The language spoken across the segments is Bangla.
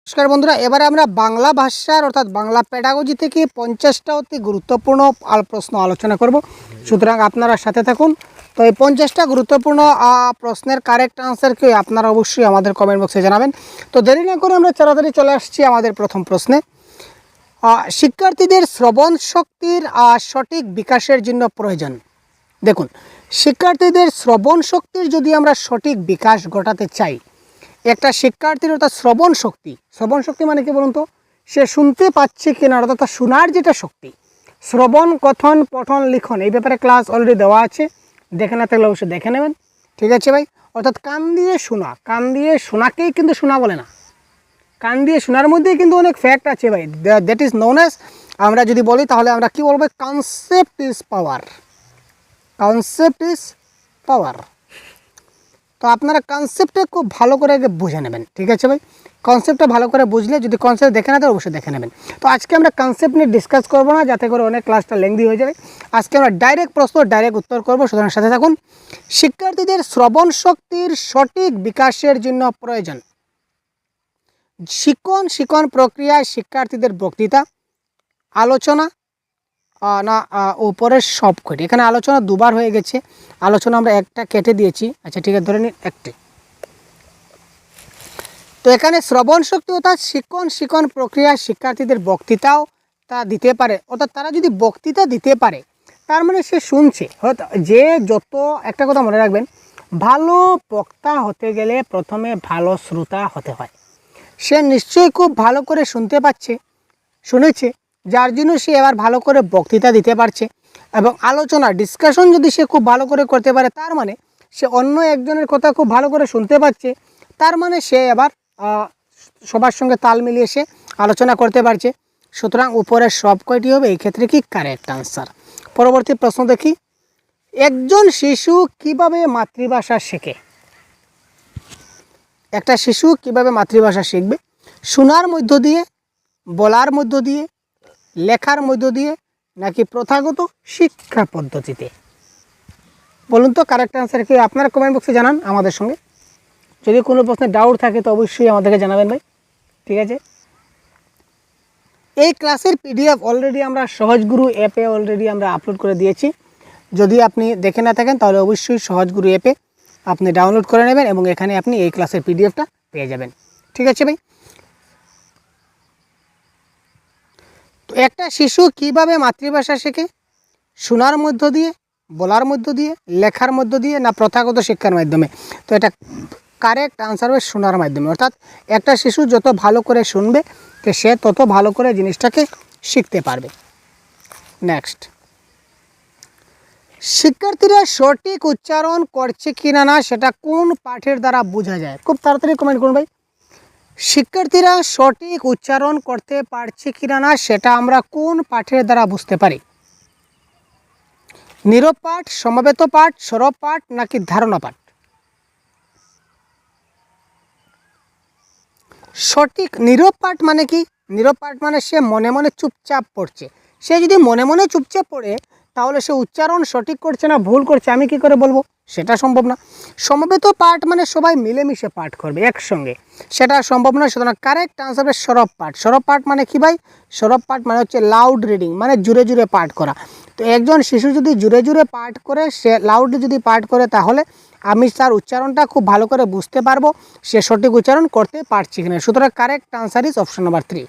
নমস্কার বন্ধুরা, এবারে আমরা বাংলা ভাষার অর্থাৎ বাংলা পেডাগজি থেকে 50টা অতি গুরুত্বপূর্ণ প্রশ্ন আলোচনা করব। সুতরাং আপনারা সাথে থাকুন। তো এই 50টা গুরুত্বপূর্ণ প্রশ্নের কারেক্ট আনসার কি আপনারা অবশ্যই আমাদের কমেন্ট বক্সে জানাবেন। তো দেরি না করে আমরা তাড়াতাড়ি চলে আসছি আমাদের প্রথম প্রশ্নে। শিক্ষার্থীদের শ্রবণ শক্তির সঠিক বিকাশের জন্য প্রয়োজন। দেখুন, শিক্ষার্থীদের শ্রবণ শক্তির যদি আমরা সঠিক বিকাশ ঘটাতে চাই, একটা শিক্ষার্থীর অর্থাৎ শ্রবণ শক্তি মানে কি বলুন তো, সে শুনতে পাচ্ছে কিনা, অর্থাৎ শোনার যেটা শক্তি, শ্রবণ, কথন, পঠন, লিখন, এই ব্যাপারে ক্লাস অলরেডি দেওয়া আছে, দেখে না থাকলে অবশ্যই দেখে নেবেন। ঠিক আছে ভাই? অর্থাৎ কান দিয়ে শোনাকেই কিন্তু শোনা বলে না, কান দিয়ে শোনার মধ্যেই কিন্তু অনেক ফ্যাক্ট আছে ভাই। দ্যাট ইজ নোন অ্যাজ, আমরা যদি বলি তাহলে আমরা কি বলবো, concept is power. Concept is power. তো আপনারা কনসেপ্টটা খুব ভালো করে আগে বুঝে নেবেন। ঠিক আছে ভাই? কনসেপ্টটা ভালো করে বুঝলে, যদি কনসেপ্ট দেখে না তো অবশ্যই দেখে নেবেন। তো আজকে আমরা কনসেপ্ট নিয়ে ডিসকাস করবো না, যাতে করে অনেক ক্লাসটা লেংদি হয়ে যাবে। আজকে আমরা ডাইরেক্ট প্রশ্ন ডাইরেক্ট উত্তর করবো, সুতরাং সাথে থাকুন। শিক্ষার্থীদের শ্রবণ শক্তির সঠিক বিকাশের জন্য প্রয়োজন। শিক্ষণ প্রক্রিয়ায় শিক্ষার্থীদের বক্তৃতা, আলোচনা না উপরের সবকটি। এখানে আলোচনা দুবার হয়ে গেছে, আলোচনা আমরা একটা কেটে দিয়েছি। আচ্ছা ঠিক আছে, ধরে নিন একটি। তো এখানে শ্রবণ শক্তি অর্থাৎ শিক্ষণ প্রক্রিয়ায় শিক্ষার্থীদের বক্তৃতাও তা দিতে পারে। অর্থাৎ তারা যদি বক্তৃতা দিতে পারে, তার মানে সে শুনছে। হয়তো যে যত, একটা কথা মনে রাখবেন, ভালো বক্তা হতে গেলে প্রথমে ভালো শ্রোতা হতে হয়। সে নিশ্চয়ই খুব ভালো করে শুনেছে, যার জন্য সে এবার ভালো করে বক্তৃতা দিতে পারছে। এবং আলোচনা ডিসকাশন যদি সে খুব ভালো করে করতে পারে, তার মানে সে অন্য একজনের কথা খুব ভালো করে শুনতে পাচ্ছে, তার মানে সে এবার সবার সঙ্গে তাল মিলিয়ে সে আলোচনা করতে পারছে। সুতরাং উপরের সব কয়টি হবে এই ক্ষেত্রে কি কারেক্ট আনসার। পরবর্তী প্রশ্ন দেখি, একজন শিশু কিভাবে মাতৃভাষা শেখে? একটা শিশু কিভাবে মাতৃভাষা শিখবে? শোনার মধ্য দিয়ে, বলার মধ্য দিয়ে, লেখার মধ্য দিয়ে, নাকি প্রথাগত শিক্ষা পদ্ধতিতে? বলুন তো কারেক্ট আনসার কি? আপনারা কমেন্ট বক্সে জানান আমাদের সঙ্গে। যদি কোনো প্রশ্নে ডাউট থাকে তো অবশ্যই আমাদেরকে জানাবেন ভাই। ঠিক আছে? এই ক্লাসের পিডিএফ অলরেডি আমরা সহজগুরু অ্যাপে অলরেডি আমরা আপলোড করে দিয়েছি। যদি আপনি দেখে না থাকেন তাহলে অবশ্যই সহজগুরু অ্যাপে আপনি ডাউনলোড করে নেবেন এবং এখানে আপনি এই ক্লাসের পিডিএফটা পেয়ে যাবেন। ঠিক আছে ভাই? তো একটা শিশু কিভাবে মাতৃভাষা শেখে? শোনার মধ্য দিয়ে, বলার মধ্য দিয়ে, লেখার মধ্য দিয়ে, না প্রথাগত শিক্ষার মাধ্যমে? তো এটা কারেক্ট আনসার হবে শোনার মাধ্যমে। অর্থাৎ একটা শিশু যত ভালো করে শুনবে, তো সে তত ভালো করে জিনিসটাকে শিখতে পারবে। নেক্সট, শিক্ষার্থীরা সঠিক উচ্চারণ করছে কিনা না সেটা কোন পাঠের দ্বারা বোঝা যায়? খুব তাড়াতাড়ি কমেন্ট করুন ভাই। শিক্ষার্থীরা সঠিক উচ্চারণ করতে পারছে কিনা না সেটা আমরা কোন পাঠের দ্বারা বুঝতে পারি? নীরব পাঠ, সমবেত পাঠ, সরব পাঠ, নাকি ধারণা পাঠ? সঠিক নীরব পাঠ মানে কি? নীরব পাঠ মানে সে মনে মনে চুপচাপ পড়ছে। সে যদি মনে মনে চুপচাপ পড়ে, তাহলে সে উচ্চারণ সঠিক করছে না ভুল করছে আমি কি করে বলবো? সেটা সম্ভব না। সমবেত পাঠ মানে সবাই মিলেমিশে পাঠ করবে একসঙ্গে, সেটা সম্ভব না। সুতরাং কারেক্ট আনসার হবে সরব পাঠ। সরব পাঠ মানে কি ভাই? সরব পাঠ মানে হচ্ছে লাউড রিডিং, মানে জুড়ে জুড়ে পাঠ করা। তো একজন শিশু যদি জুড়ে জুড়ে পাঠ করে, সে লাউডলি যদি পাঠ করে, তাহলে আমি তার উচ্চারণটা খুব ভালো করে বুঝতে পারবো সে সঠিক উচ্চারণ করতে পারছে কিনা। সুতরাং correct answer is option number 3।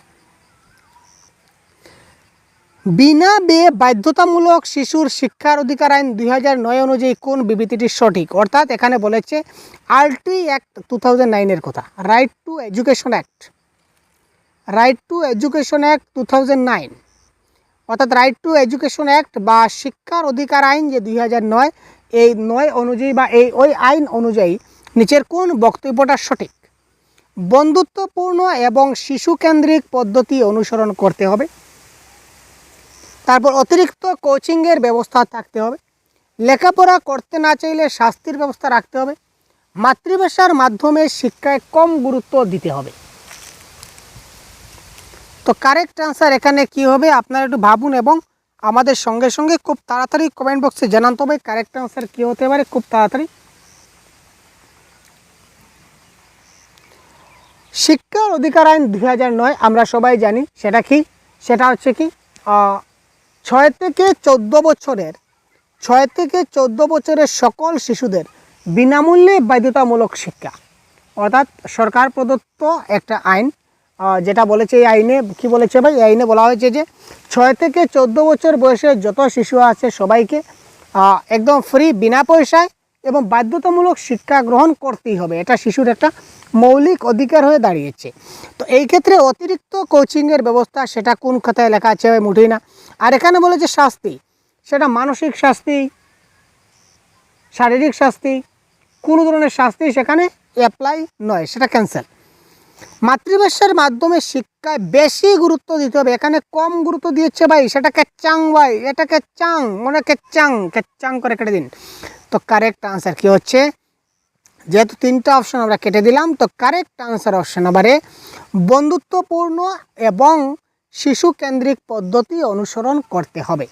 বিনা ব্যয়ে বাধ্যতামূলক শিশুর শিক্ষার অধিকার আইন 2009 অনুযায়ী কোন বিবৃতিটি সঠিক? অর্থাৎ এখানে বলেছে আরটি অ্যাক্ট 2009 কথা, right two education act. Right two education act 2009, অর্থাৎ রাইট টু এডুকেশন অ্যাক্ট বা শিক্ষার অধিকার আইন যে 2009, এই 9 অনুযায়ী বা ওই আইন অনুযায়ী নিচের কোন বক্তব্যটা সঠিক? বন্ধুত্বপূর্ণ এবং শিশুকেন্দ্রিক পদ্ধতি অনুসরণ করতে হবে। তারপর অতিরিক্ত কোচিংয়ের ব্যবস্থা থাকতে হবে। লেখাপড়া করতে না চাইলে শাস্তির ব্যবস্থা রাখতে হবে। মাতৃভাষার মাধ্যমে শিক্ষায় কম গুরুত্ব দিতে হবে। তো কারেক্ট আনসার এখানে কি হবে আপনারা একটু ভাবুন এবং আমাদের সঙ্গে সঙ্গে খুব তাড়াতাড়ি কমেন্ট বক্সে জানান। তবে কারেক্ট আনসার কী হতে পারে খুব তাড়াতাড়ি। শিক্ষার অধিকার আইন 2009 আমরা সবাই জানি সেটা কি, সেটা হচ্ছে কি 6 থেকে 14 বছরের 6 থেকে 14 বছরের সকল শিশুদের বিনামূল্যে বাধ্যতামূলক শিক্ষা, অর্থাৎ সরকার প্রদত্ত একটা আইন। যেটা বলেছে এই আইনে কি বলেছে ভাই, এই আইনে বলা হয়েছে যে 6 থেকে 14 বছর বয়সের যত শিশু আছে সবাইকে একদম ফ্রি বিনা পয়সায় এবং বাধ্যতামূলক শিক্ষা গ্রহণ করতেই হবে, এটা শিশুর একটা মৌলিক অধিকার হয়ে দাঁড়িয়েছে। তো এই ক্ষেত্রে অতিরিক্ত কোচিংয়ের ব্যবস্থা সেটা কোন খাতায় লেখা আছে মুঠেই না। আর এখানে বলেছে শাস্তি, সেটা মানসিক শাস্তি, শারীরিক শাস্তি, কোনো ধরনের শাস্তি সেখানে অ্যাপ্লাই নয়, সেটা ক্যান্সেল। মাতৃভাষার মাধ্যমে শিক্ষায় বেশি গুরুত্ব দিতে হবে, এখানে কম গুরুত্ব দিয়েছে ভাই, সেটা কেচ্চাং ভাই, এটা কেচ্চাং, মনে কেচ্চাং করে কেটে দিন। তো কারেক্ট আনসার কি হচ্ছে, যেহেতু 3টা অপশন আমরা কেটে দিলাম, তো কারেক্ট আনসার অপশন নাম্বারে বন্ধুত্বপূর্ণ এবং শিশু কেন্দ্রিক পদ্ধতি অনুসরণ করতে হবে।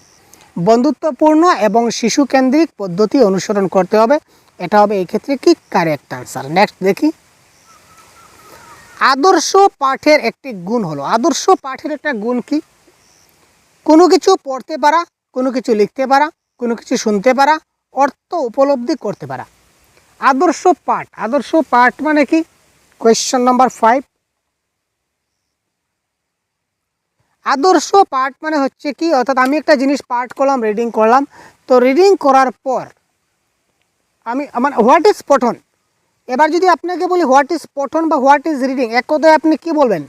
বন্ধুত্বপূর্ণ এবং শিশু কেন্দ্রিক পদ্ধতি অনুসরণ করতে হবে, এটা হবে এই ক্ষেত্রে কি কারেক্ট আনসার। নেক্সট দেখি, আদর্শ পাঠের একটি গুণ হলো, আদর্শ পাঠের একটা গুণ কি, কোনো কিছু পড়তে পারা, কোনো কিছু লিখতে পারা, কোনো কিছু শুনতে পারা, অর্থ উপলব্ধি করতে পারা। আদর্শ পাঠ, আদর্শ পাঠ মানে কি, কোয়েশ্চন নাম্বার 5। আদর্শ পাঠ মানে হচ্ছে কি, অর্থাৎ আমি একটা জিনিস পাঠ করলাম, রিডিং করলাম, তো রিডিং করার পর আমি আমার হোয়াট ইজ পঠন, এবার যদি আপনাকে বলি হোয়াট ইজ পঠন বা হোয়াট ইজ রিডিং, এক কথায় আপনি কি বলবেন,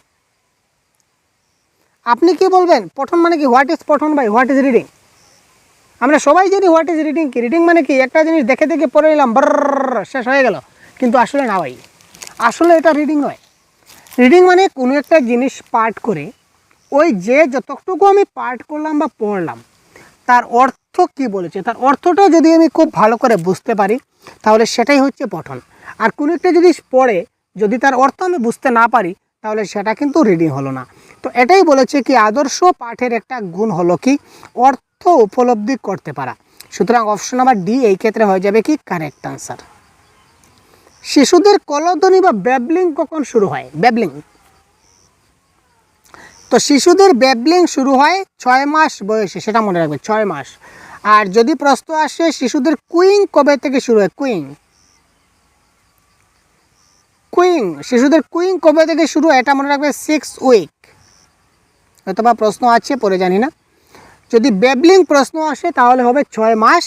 আপনি কি বলবেন, পঠন মানে কি, হোয়াট ইজ পঠন বাই হোয়াট ইজ রিডিং। আমরা সবাই জানি হোয়াট ইজ রিডিং কি, রিডিং মানে কি একটা জিনিস দেখে দেখে পড়ে নিলাম শেষ হয়ে গেল, কিন্তু আসলে না ভাই, আসলে এটা রিডিং নয়। রিডিং মানে কোনো একটা জিনিস পাঠ করে ওই যে যতটুকু আমি পাঠ করলাম বা পড়লাম তার অর্থ কি বলেছে, তার অর্থটা যদি আমি খুব ভালো করে বুঝতে পারি তাহলে সেটাই হচ্ছে পঠন। আর কোনো একটা জিনিস পড়ে যদি তার অর্থ আমি বুঝতে না পারি তাহলে সেটা কিন্তু রিডিং হলো না। তো এটাই বলেছে কি আদর্শ পাঠের একটা গুণ হলো কি অর্থ উপলব্ধি করতে পারা। সুতরাং অপশন নাম্বার ডি এই ক্ষেত্রে হয়ে যাবে কি কারেক্ট আনসার। শিশুদের কলধ্বনি বা ব্যাবলিং কখন শুরু হয়, ব্যাবলিং, তো শিশুদের ব্যাবলিং শুরু হয় 6 মাস বয়সে, সেটা মনে রাখবে 6 মাস। আর যদি প্রশ্ন আসে শিশুদের কুইং কবে থেকে শুরু হয়, কুইং, কুইং, শিশুদের কুইং কবে থেকে শুরু হয় এটা মনে রাখবে 6 উইক, অথবা প্রশ্ন আছে পরে জানি না। যদি ব্যাবলিং প্রশ্ন আসে তাহলে হবে 6 মাস,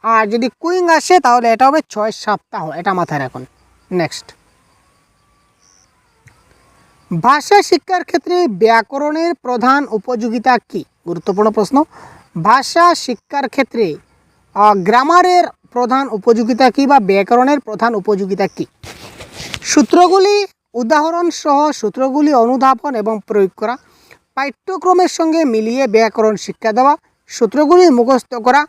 আর যদি কুইং আসে তাহলে এটা হবে 6 সপ্তাহ, এটা মাথায় রাখুন। নেক্সট, ভাষা শিক্ষার ক্ষেত্রে ব্যাকরণের প্রধান উপযোগিতা কি, গুরুত্বপূর্ণ প্রশ্ন। ভাষা শিক্ষার ক্ষেত্রে গ্রামারের প্রধান উপযোগিতা কি বা ব্যাকরণের প্রধান উপযোগিতা কি। সূত্রগুলি উদাহরণ সহ সূত্রগুলি অনুধাবন এবং প্রয়োগ করা, পাঠ্যক্রমের সঙ্গে মিলিয়ে ব্যাকরণ শিক্ষা দেওয়া, সূত্রগুলি মুখস্থ করা,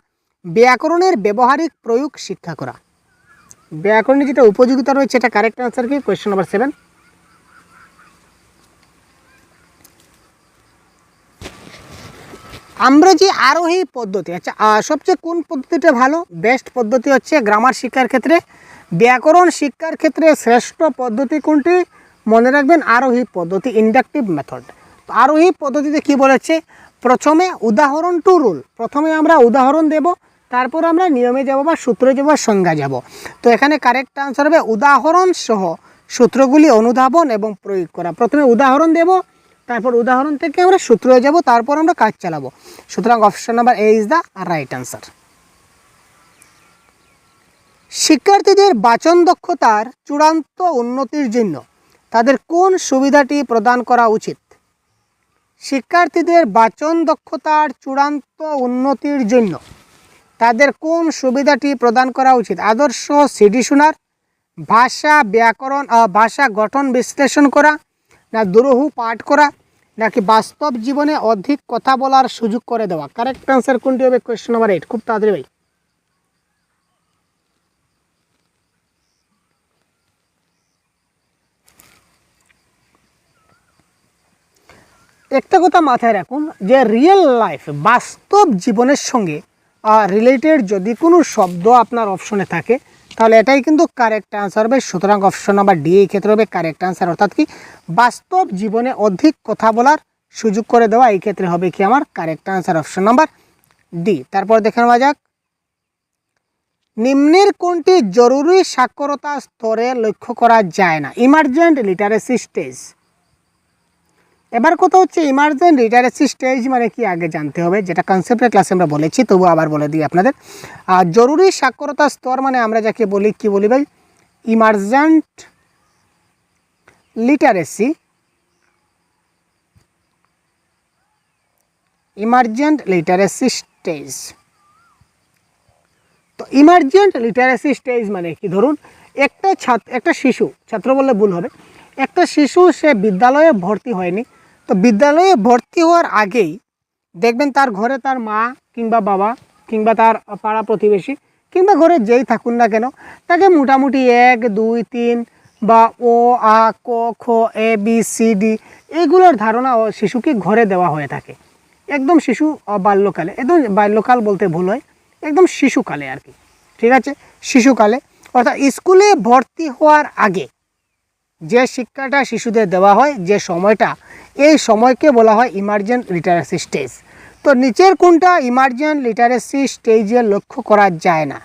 ব্যাকরণের ব্যবহারিক প্রয়োগ শিক্ষা করা। ব্যাকরণের যেটা উপযোগিতা রয়েছে এটা কারেক্ট আনসার কি, কোয়েশ্চন নাম্বার 7। আমরা যে আরোহী পদ্ধতি, আচ্ছা সবচেয়ে কোন পদ্ধতিটা ভালো, বেস্ট পদ্ধতি হচ্ছে গ্রামার শিক্ষার ক্ষেত্রে, ব্যাকরণ শিক্ষার ক্ষেত্রে শ্রেষ্ঠ পদ্ধতি কোনটি, মনে রাখবেন আরোহী পদ্ধতি, ইন্ডাকটিভ মেথড। তো আরোহী পদ্ধতিতে কি বলেছে, প্রথমে উদাহরণ টু রুল, প্রথমে আমরা উদাহরণ দেব, তারপর আমরা নিয়মে যাব বা সূত্রে যাব, সংজ্ঞা যাব। তো এখানে কারেক্ট আনসার হবে উদাহরণ সহ সূত্রগুলি অনুধাবন এবং প্রয়োগ করা। প্রথমে উদাহরণ দেব, তারপর উদাহরণ থেকে আমরা সূত্রে যাব, তারপর আমরা কাজ চালাবো। সুতরাং option number A is the right answer. শিক্ষার্থীদের বাচন দক্ষতার চূড়ান্ত উন্নতির জন্য তাদের কোন সুবিধাটি প্রদান করা উচিত। শিক্ষার্থীদের বাচন দক্ষতার চূড়ান্ত উন্নতির জন্য তাদের কোন সুবিধাটি প্রদান করা উচিত, আদর্শ সিডি শোনার, ভাষা ব্যাকরণ ভাষা গঠন বিশ্লেষণ করা, না দুরূহ পাঠ করা, নাকি বাস্তব জীবনে অধিক কথা বলার সুযোগ করে দেওয়া। কারেক্ট আনসার কোনটি হবে, কোয়েশ্চন নাম্বার 8। খুব তাড়াতাড়ি ভাই, একটা কথা মাথায় রাখুন যে রিয়েল লাইফ বাস্তব জীবনের সঙ্গে রিলেটেড যদি কোনো শব্দ আপনার অপশনে থাকে তাহলে এটাই কিন্তু কারেক্ট আনসার হবে। সুতরাং অপশন নাম্বার ডি এই ক্ষেত্রে হবে কারেক্ট আনসার, অর্থাৎ কি বাস্তব জীবনে অধিক কথা বলার সুযোগ করে দেওয়া, এই ক্ষেত্রে হবে কি আমার correct answer option number D. তারপর দেখে নেওয়া যাক, নিম্নের কোনটি জরুরি সাক্ষরতা স্তরে লক্ষ্য করা যায় না? Emergent literacy stage. এবার কথা হচ্ছে ইমার্জেন্ট লিটারেসি স্টেজ মানে কি আগে জানতে হবে, যেটা কনসেপ্টের ক্লাসে আমরা বলেছি, তবু আবার বলে দিই আপনাদের। জরুরি সাক্ষরতা স্তর মানে আমরা যাকে বলি কি বলি ভাই, emergent literacy, emergent literacy stage. তো ইমার্জেন্ট লিটারেসি স্টেজ মানে কি, ধরুন একটা শিশু, ছাত্র বললে ভুল হবে, একটা শিশু সে বিদ্যালয়ে ভর্তি হয়নি, তো বিদ্যালয়ে ভর্তি হওয়ার আগেই দেখবেন তার ঘরে তার মা কিংবা বাবা কিংবা তার পাড়া প্রতিবেশী কিংবা ঘরে যেই থাকুন না কেন, তাকে মোটামুটি 1, 2, 3 বা ও আ ক খ এ বি সি ডি এইগুলোর ধারণা শিশুকে ঘরে দেওয়া হয়ে থাকে। একদম শিশু বাল্যকালে, একদম বাল্যকাল বলতে ভুল হয়, একদম শিশুকালে আর কি, ঠিক আছে, শিশুকালে অর্থাৎ স্কুলে ভর্তি হওয়ার আগে যে শিক্ষাটা শিশুদের দেওয়া হয়, যে সময়টা, এই সময়কে বলা হয় ইমার্জেন্ট লিটারেসি স্টেজ। তো নিচের কোনটা ইমার্জেন্ট লিটারেসি স্টেজে লক্ষ্য করা যায় না?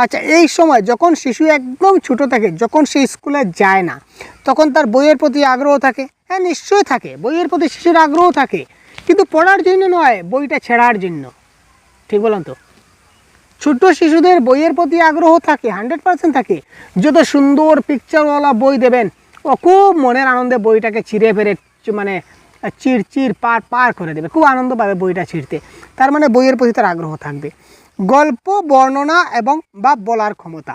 আচ্ছা, এই সময় যখন শিশু একদম ছোট থাকে, যখন সে স্কুলে যায় না, তখন তার বইয়ের প্রতি আগ্রহ থাকে। হ্যাঁ, নিশ্চয়ই থাকে, বইয়ের প্রতি শিশুর আগ্রহ থাকে, কিন্তু পড়ার জন্য নয়, বইটা ছেড়ার জন্য। ঠিক বললাম তো? ছোট শিশুদের বইয়ের প্রতি আগ্রহ থাকে, 100% থাকে। যত সুন্দর পিকচারওয়ালা বই দেবেন, ও খুব মনের আনন্দে বইটাকে ছিঁড়ে ফেরে, মানে চির পার করে দেবে, খুব আনন্দ পাবে বইটা ছিঁড়তে। তার মানে বইয়ের প্রতি তার আগ্রহ থাকবে। গল্প বর্ণনা এবং বা বলার ক্ষমতা,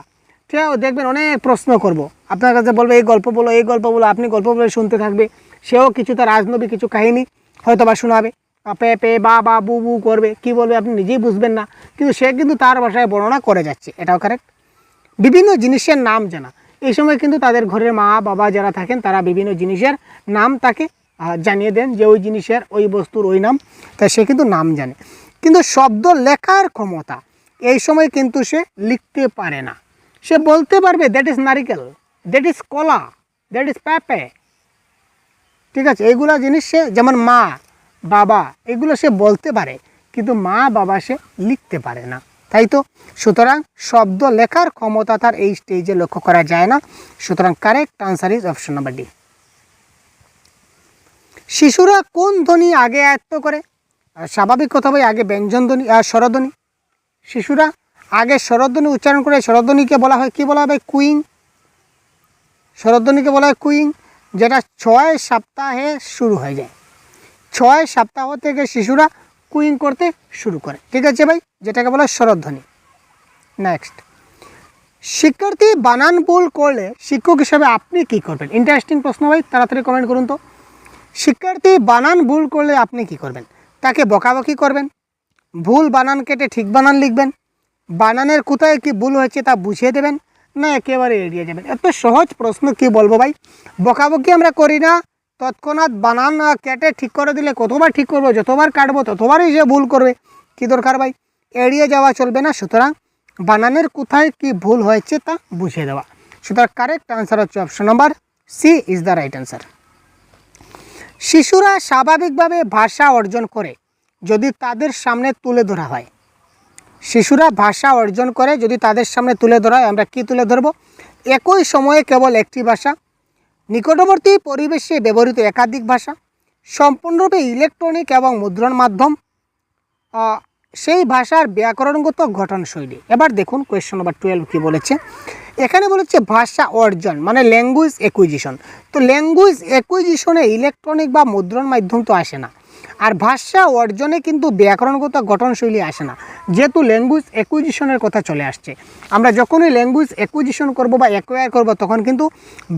ঠিক আছে, দেখবেন অনেক প্রশ্ন করব, আপনার কাছে বলবে এই গল্প বলো, এই গল্প বলো, আপনি গল্প বলে শুনতে থাকবে, সেও কিছু তার রাজনৈতিক কিছু কাহিনী হয়তো বা শোনাবে, পে পে বা বা বু বু করবে, কি বলবে আপনি নিজেই বুঝবেন না, কিন্তু সে কিন্তু তার ভাষায় বর্ণনা করে যাচ্ছে, এটাও কারেক্ট। বিভিন্ন জিনিসের নাম জানা, এই সময় কিন্তু তাদের ঘরের মা বাবা যারা থাকেন তারা বিভিন্ন জিনিসের নাম তাকে জানিয়ে দেন, যে ওই জিনিসের ওই বস্তুর ওই নাম, তাই সে কিন্তু নাম জানে। কিন্তু শব্দ লেখার ক্ষমতা, এই সময় কিন্তু সে লিখতে পারে না। সে বলতে পারবে দ্যাট ইজ নারিকেল, দ্যাট ইজ কলা, দ্যাট ইজ পেঁপে, ঠিক আছে, এইগুলো জিনিস সে, যেমন মা বাবা, এগুলো সে বলতে পারে, কিন্তু মা বাবা সে লিখতে পারে না, তাই তো। সুতরাং শব্দ লেখার ক্ষমতা তার এই স্টেজে লক্ষ্য করা যায় না। সুতরাং correct answer is option number D. শিশুরা কোন ধ্বনি আগে আয়ত্ত করে? স্বাভাবিক কথা বই, আগে ব্যঞ্জন ধ্বনি আর স্বরধ্বনি। শিশুরা আগে স্বরধ্বনি উচ্চারণ করে, স্বরধ্বনিকে বলা হয় কি বলা হবে, কুইং। স্বরধ্বনিকে বলা হয় কুইং, যেটা 6 সপ্তাহে শুরু হয়ে যায়। 6 সপ্তাহ থেকে শিশুরা কুইং করতে শুরু করে, ঠিক আছে ভাই, যেটাকে বলা হয় স্বরধ্বনি। নেক্সট, শিক্ষার্থী বানান ভুল করলে শিক্ষক হিসাবে আপনি কি করবেন? ইন্টারেস্টিং প্রশ্ন ভাই, তাড়াতাড়ি কমেন্ট করুন তো। শিক্ষার্থী বানান ভুল করলে আপনি কি করবেন? তাকে বকাবকি করবেন, ভুল বানান কেটে ঠিক বানান লিখবেন, বানানের কোথায় কি ভুল হয়েছে তা বুঝিয়ে দেবেন, না একেবারে এড়িয়ে যাবেন? এত সহজ প্রশ্ন কি বলবো ভাই। বকাবকি আমরা করি না, তৎক্ষণাৎ বানান কেটে ঠিক করে দিলে কতবার ঠিক করবো, যতবার কাটবো ততবারই সে ভুল করবে, কি দরকার ভাই? এড়িয়ে যাওয়া চলবে না। সুতরাং বানানের কোথায় কি ভুল হয়েছে তা বুঝিয়ে দেওয়া। সুতরাং কারেক্ট আনসার হচ্ছে option number C is the right answer. শিশুরা স্বাভাবিকভাবে ভাষা অর্জন করে যদি তাদের সামনে তুলে ধরা হয়। শিশুরা ভাষা অর্জন করে যদি তাদের সামনে তুলে ধরা হয়। আমরা কি তুলে ধরব? একই সময়ে কেবল একটি ভাষা, নিকটবর্তী পরিবেশে ব্যবহৃত একাধিক ভাষা, সম্পূর্ণরূপে ইলেকট্রনিক এবং মুদ্রণ মাধ্যম, সেই ভাষার ব্যাকরণগত গঠনশৈলী। এবার দেখুন কোয়েশ্চন নাম্বার 12 কী বলেছে। এখানে বলেছে ভাষা অর্জন মানে ল্যাঙ্গুয়েজ অ্যাকুইজিশন। তো ল্যাঙ্গুয়েজ অ্যাকুইজিশনে ইলেকট্রনিক বা মুদ্রণ মাধ্যম তো আসে না, আর ভাষা অর্জনে কিন্তু ব্যাকরণগত গঠনশৈলী আসে না, যেহেতু ল্যাঙ্গুয়েজ অ্যাকুইজিশনের কথা চলে আসছে। আমরা যখনই ল্যাঙ্গুয়েজ অ্যাকুইজিশন করব বা অ্যাকোয়ার করব তখন কিন্তু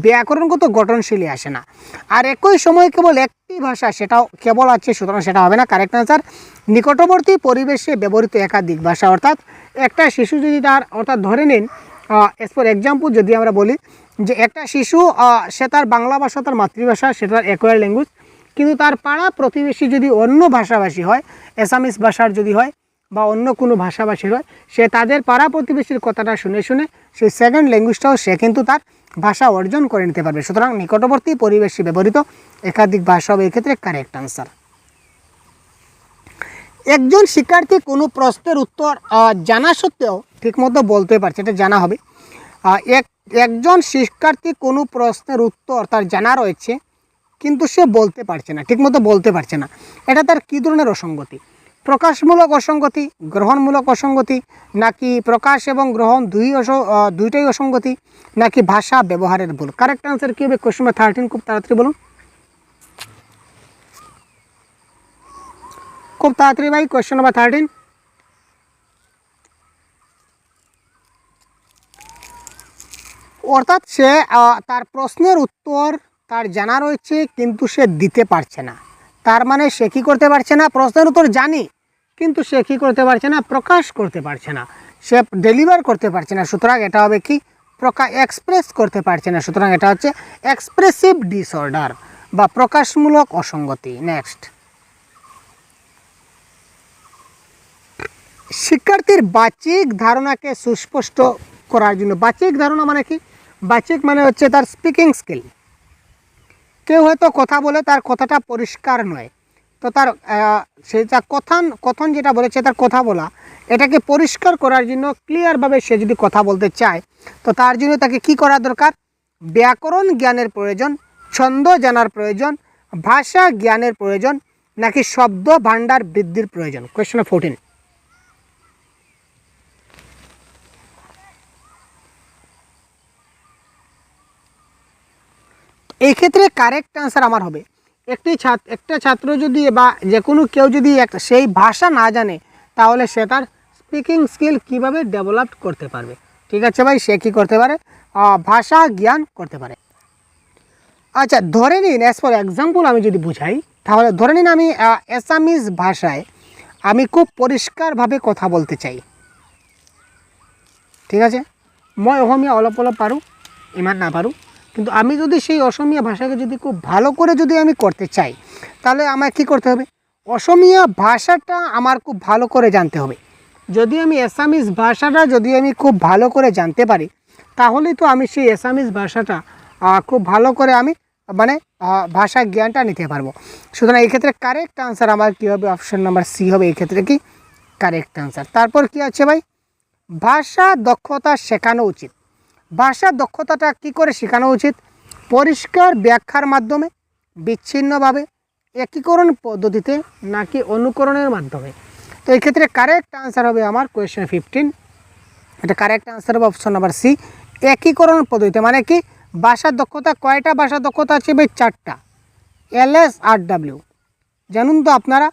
ব্যাকরণগত গঠনশৈলী আসে না। আর একই সময়ে কেবল একটি ভাষা, সেটাও কেবল আছে, সুতরাং সেটা হবে না। কারেক্ট আনসার নিকটবর্তী পরিবেশে ব্যবহৃত একাধিক ভাষা। অর্থাৎ একটা শিশু যদি অর্থাৎ ধরে নিন, এজ ফর এক্সাম্পল যদি আমরা বলি যে একটা শিশু সে তার বাংলা ভাষা তার মাতৃভাষা, সেটা তার অ্যাকোয়ার ল্যাঙ্গুয়েজ, কিন্তু তার পাড়া প্রতিবেশী যদি অন্য ভাষাভাষী হয়, অ্যাসামিস ভাষার যদি হয় বা অন্য কোনো ভাষাভাষীর হয়, সে তাদের পাড়া প্রতিবেশীর কথাটা শুনে শুনে সেই সেকেন্ড ল্যাঙ্গুয়েজটাও সে কিন্তু তার ভাষা অর্জন করে নিতে পারবে। সুতরাং নিকটবর্তী পরিবেশে ব্যবহৃত একাধিক ভাষা হবে এক্ষেত্রে কারেক্ট আনসার। একজন শিক্ষার্থী কোনো প্রশ্নের উত্তর জানা সত্ত্বেও ঠিকমতো বলতে পারছে, এটা জানা হবে। একজন শিক্ষার্থী কোনো প্রশ্নের উত্তর তার জানা রয়েছে কিন্তু সে বলতে পারছে না, ঠিকমতো বলতে পারছে না, এটা তার কী ধরনের অসঙ্গতি? প্রকাশমূলক অসঙ্গতি, গ্রহণমূলক অসঙ্গতি, নাকি প্রকাশ এবং গ্রহণ দুইটাই অসঙ্গতি, নাকি ভাষা ব্যবহারের ভুল? কারেক্ট আনসার কী হবে? কোয়েশ্চন নাম্বার 13 খুব তাড়াতাড়ি বলুন, খুব তাড়াতাড়ি ভাই। কোয়েশ্চন নাম্বার 13, অর্থাৎ সে তার প্রশ্নের উত্তর তার জানা রয়েছে কিন্তু সে দিতে পারছে না। তার মানে সে কী করতে পারছে না? প্রশ্নের উত্তর জানি কিন্তু সে কী করতে পারছে না? প্রকাশ করতে পারছে না, সে ডেলিভার করতে পারছে না। সুতরাং এটা হবে কি? এক্সপ্রেস করতে পারছে না। সুতরাং এটা হচ্ছে এক্সপ্রেসিভ ডিসঅর্ডার বা প্রকাশমূলক অসঙ্গতি। নেক্সট, শিক্ষার্থীর বাচিক ধারণাকে সুস্পষ্ট করার জন্য, বাচিক ধারণা মানে কি? বাচিক মানে হচ্ছে তার স্পিকিং স্কিল। কেউ হয়তো কথা বলে তার কথাটা পরিষ্কার নয়, তো তার সেটা কথন যেটা বলেছে তার কথা বলা, এটাকে পরিষ্কার করার জন্য ক্লিয়ারভাবে সে যদি কথা বলতে চায় তো তার জন্য তাকে কি করা দরকার? ব্যাকরণ জ্ঞানের প্রয়োজন, ছন্দ জানার প্রয়োজন, ভাষা জ্ঞানের প্রয়োজন, নাকি শব্দ ভাণ্ডার বৃদ্ধির প্রয়োজন? কোয়েশ্চন 14। এই ক্ষেত্রে কারেক্ট আনসার আমার হবে একটা ছাত্র যদি বা যে কোনো কেউ যদি সেই ভাষা না জানে তাহলে সে তার স্পিকিং স্কিল কীভাবে ডেভেলপ করতে পারবে? ঠিক আছে ভাই, সে কী করতে পারে? ভাষা জ্ঞান করতে পারে। আচ্ছা, ধরে নিন অ্যাজ ফর এক্সাম্পল আমি যদি বুঝাই তাহলে ধরে নিন আমি অ্যাসামিজ ভাষায় আমি খুব পরিষ্কারভাবে কথা বলতে চাই, ঠিক আছে? মই অসমীয়া অলপ অলপ পাৰোঁ, ইমান নাপাৰোঁ, কিন্তু আমি যদি সেই অসমীয়া ভাষাকে যদি খুব ভালো করে যদি আমি করতে চাই তাহলে আমায় কী করতে হবে? অসমীয়া ভাষাটা আমার খুব ভালো করে জানতে হবে। যদি আমি অ্যাসামিজ ভাষাটা যদি আমি খুব ভালো করে জানতে পারি তাহলেই তো আমি সেই অ্যাসামিজ ভাষাটা খুব ভালো করে আমি মানে ভাষা জ্ঞানটা নিতে পারবো। সুতরাং এই ক্ষেত্রে কারেক্ট আনসার আমার কী হবে? অপশন নাম্বার সি হবে এই ক্ষেত্রে কি কারেক্ট আনসার। তারপর কি আছে ভাই? ভাষা দক্ষতা শেখানো উচিত। ভাষা দক্ষতাটা কি করে শেখানো উচিত? পরিষ্কার ব্যাখ্যার মাধ্যমে, বিচ্ছিন্নভাবে, একীকরণ পদ্ধতিতে, নাকি অনুকরণের মাধ্যমে? তো এই ক্ষেত্রে কারেক্ট আনসার হবে আমার কোয়েশ্চেন 15, এটা কারেক্ট আনসার হবে অপশন নাম্বার সি, একীকরণ পদ্ধতিতে। মানে কি? ভাষার দক্ষতা কয়টা ভাষা দক্ষতা আছে ভাই? 4টা, LSRW। জানুন তো আপনারা,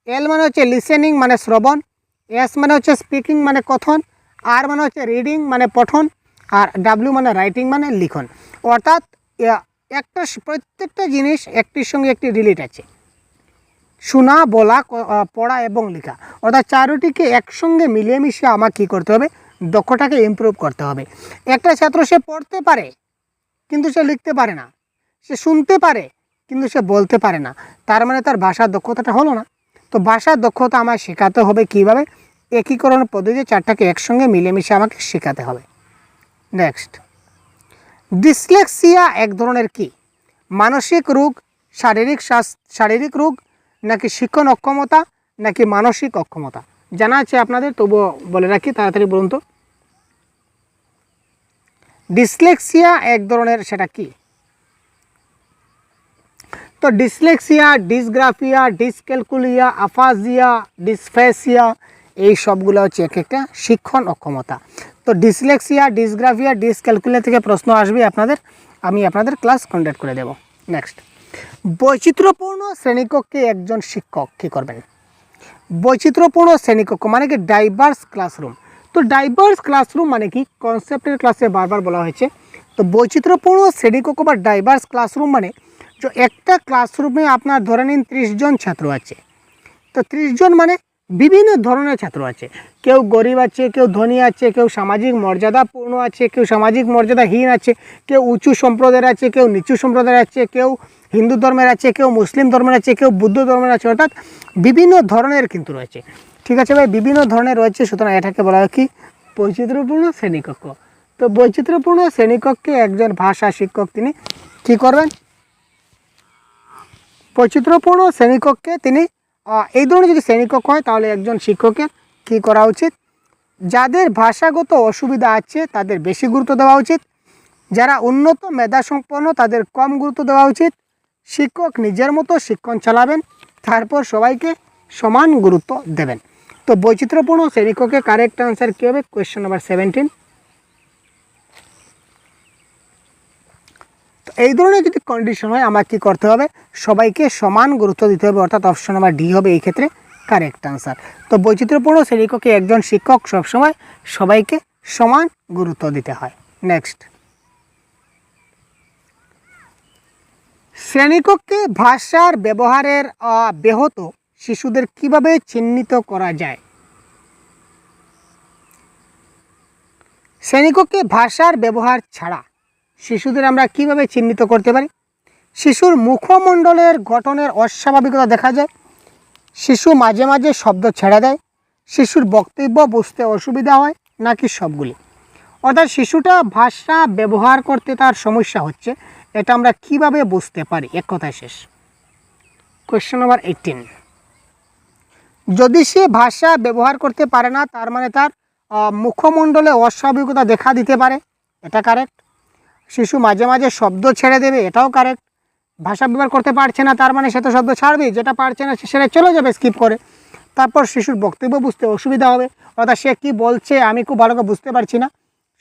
এল মানে হচ্ছে লিসেনিং মানে শ্রবণ, এস মানে হচ্ছে স্পিকিং মানে কথন, আর মানে হচ্ছে রিডিং মানে পঠন, আর ডাব্লিউ মানে রাইটিং মানে লিখন। অর্থাৎ প্রত্যেকটা জিনিস একটির সঙ্গে একটি রিলেট আছে, শোনা, বলা, পড়া এবং লেখা। অর্থাৎ চারোটিকে একসঙ্গে মিলিয়ে মিশিয়ে আমার কী করতে হবে? দক্ষতাকে ইমপ্রুভ করতে হবে। একটা ছাত্র সে পড়তে পারে কিন্তু সে লিখতে পারে না, সে শুনতে পারে কিন্তু সে বলতে পারে না, তার মানে তার ভাষার দক্ষতাটা হলো না। তো ভাষার দক্ষতা আমায় শেখাতে হবে কীভাবে? একীকরণ পদ্ধতিতে 4টাকে একসঙ্গে মিলেমিশে আমাকে শেখাতে হবে। নেক্সট, ডিসলেক্সিয়া এক ধরনের কি? মানসিক রোগ, শারীরিক রোগ, নাকি শিক্ষণ অক্ষমতা, নাকি মানসিক অক্ষমতা? জানা আছে আপনাদের, তবুও বলে রাখি, তাড়াতাড়ি বলুন তো। ডিসলেক্সিয়া এক ধরনের সেটা কি? তো dyslexia, dysgraphia, dyscalculia, Afajia, dysphasia, এই সবগুলো হচ্ছে এক একটা শিক্ষণ অক্ষমতা। তো ডিসলেক্সিয়া, ডিসগ্রাফিয়া, ডিসক্যালকুলিয়া থেকে প্রশ্ন আসবে আপনাদের, আমি আপনাদের ক্লাস কন্ডাক্ট করে দেব। নেক্সট, বৈচিত্র্যপূর্ণ শ্রেণীকক্ষে একজন শিক্ষক কী করবেন? বৈচিত্র্যপূর্ণ শ্রেণীকক্ষ মানে কি? Diverse classroom. তো ডাইভার্স ক্লাসরুম মানে কি? কনসেপ্টের ক্লাসে বারবার বলা হয়েছে। তো বৈচিত্র্যপূর্ণ শ্রেণীকক্ষ বা ডাইভার্স ক্লাসরুম মানে যে একটা ক্লাসরুমে আপনার ধরে নিন 30 জন ছাত্র আছে। তো 30 জন মানে বিভিন্ন ধরনের ছাত্র আছে, কেউ গরিব আছে, কেউ ধনী আছে, কেউ সামাজিক মর্যাদাপূর্ণ আছে, কেউ সামাজিক মর্যাদাহীন আছে, কেউ উঁচু সম্প্রদায়ের আছে, কেউ নিচু সম্প্রদায়ের আছে, কেউ হিন্দু ধর্মের আছে, কেউ মুসলিম ধর্মের আছে, কেউ বুদ্ধ ধর্মের আছে, অর্থাৎ বিভিন্ন ধরনের কিন্তু রয়েছে। ঠিক আছে ভাই, বিভিন্ন ধরনের রয়েছে, সুতরাং এটাকে বলা হয় কি বৈচিত্র্যপূর্ণ শ্রেণীকক্ষ। তো বৈচিত্র্যপূর্ণ শ্রেণীকক্ষে একজন ভাষা শিক্ষক তিনি কি করবেন, বৈচিত্র্যপূর্ণ শ্রেণীকক্ষে তিনি এই ধরনের যদি শ্রেণীকক্ষ হয় তাহলে একজন শিক্ষকের কি করা উচিত, যাদের ভাষাগত অসুবিধা আছে তাদের বেশি গুরুত্ব দেওয়া উচিত, যারা উন্নত মেধা সম্পন্ন তাদের কম গুরুত্ব দেওয়া উচিত, শিক্ষক নিজের মতো শিক্ষণ চালাবেন, তারপর সবাইকে সমান গুরুত্ব দেবেন। তো বৈচিত্র্যপূর্ণ শ্রেণীকক্ষে কারেক্ট আনসার কী হবে, কোয়েশ্চেন নাম্বার 17। তো এই ধরনের যদি কন্ডিশন হয় আমার কী করতে হবে, সবাইকে সমান গুরুত্ব দিতে হবে, অর্থাৎ অপশন নাম্বার ডি হবে এই ক্ষেত্রে কারেক্ট আনসার। তো বৈচিত্র্যপূর্ণ শ্রেণীকক্ষে একজন শিক্ষক সবসময় সবাইকে সমান গুরুত্ব দিতে হয়। নেক্সট, শ্রেণীকক্ষে ভাষার ব্যবহারের ব্যাহত শিশুদের কিভাবে চিহ্নিত করা যায়? শ্রেণীকক্ষে ভাষার ব্যবহার ছাড়া শিশুদের আমরা কিভাবে চিহ্নিত করতে পারি? শিশুর মুখমণ্ডলের গঠনের অস্বাভাবিকতা দেখা যায়, শিশু মাঝে মাঝে শব্দ ছেড়ে দেয়, শিশুর বক্তব্য বুঝতে অসুবিধা হয়, নাকি সবগুলি? অর্থাৎ শিশুটা ভাষা ব্যবহার করতে তার সমস্যা হচ্ছে, এটা আমরা কিভাবে বুঝতে পারি? এক কথায় শেষ। কোয়েশ্চেন নাম্বার 18, যদি সে ভাষা ব্যবহার করতে পারে না তার মানে তার মুখমণ্ডলে অস্বাভাবিকতা দেখা দিতে পারে, এটা কারেক্ট। শিশু মাঝে মাঝে শব্দ ছেড়ে দেবে, এটাও কারেক্ট। ভাষা ব্যবহার করতে পারছে না তার মানে সে তো শব্দ ছাড়বে, যেটা পারছে না সেটা চলে যাবে স্কিপ করে। তারপর শিশুর বক্তব্য বুঝতে অসুবিধা হবে, অর্থাৎ সে কী বলছে আমি খুব ভালো করে বুঝতে পারছি না,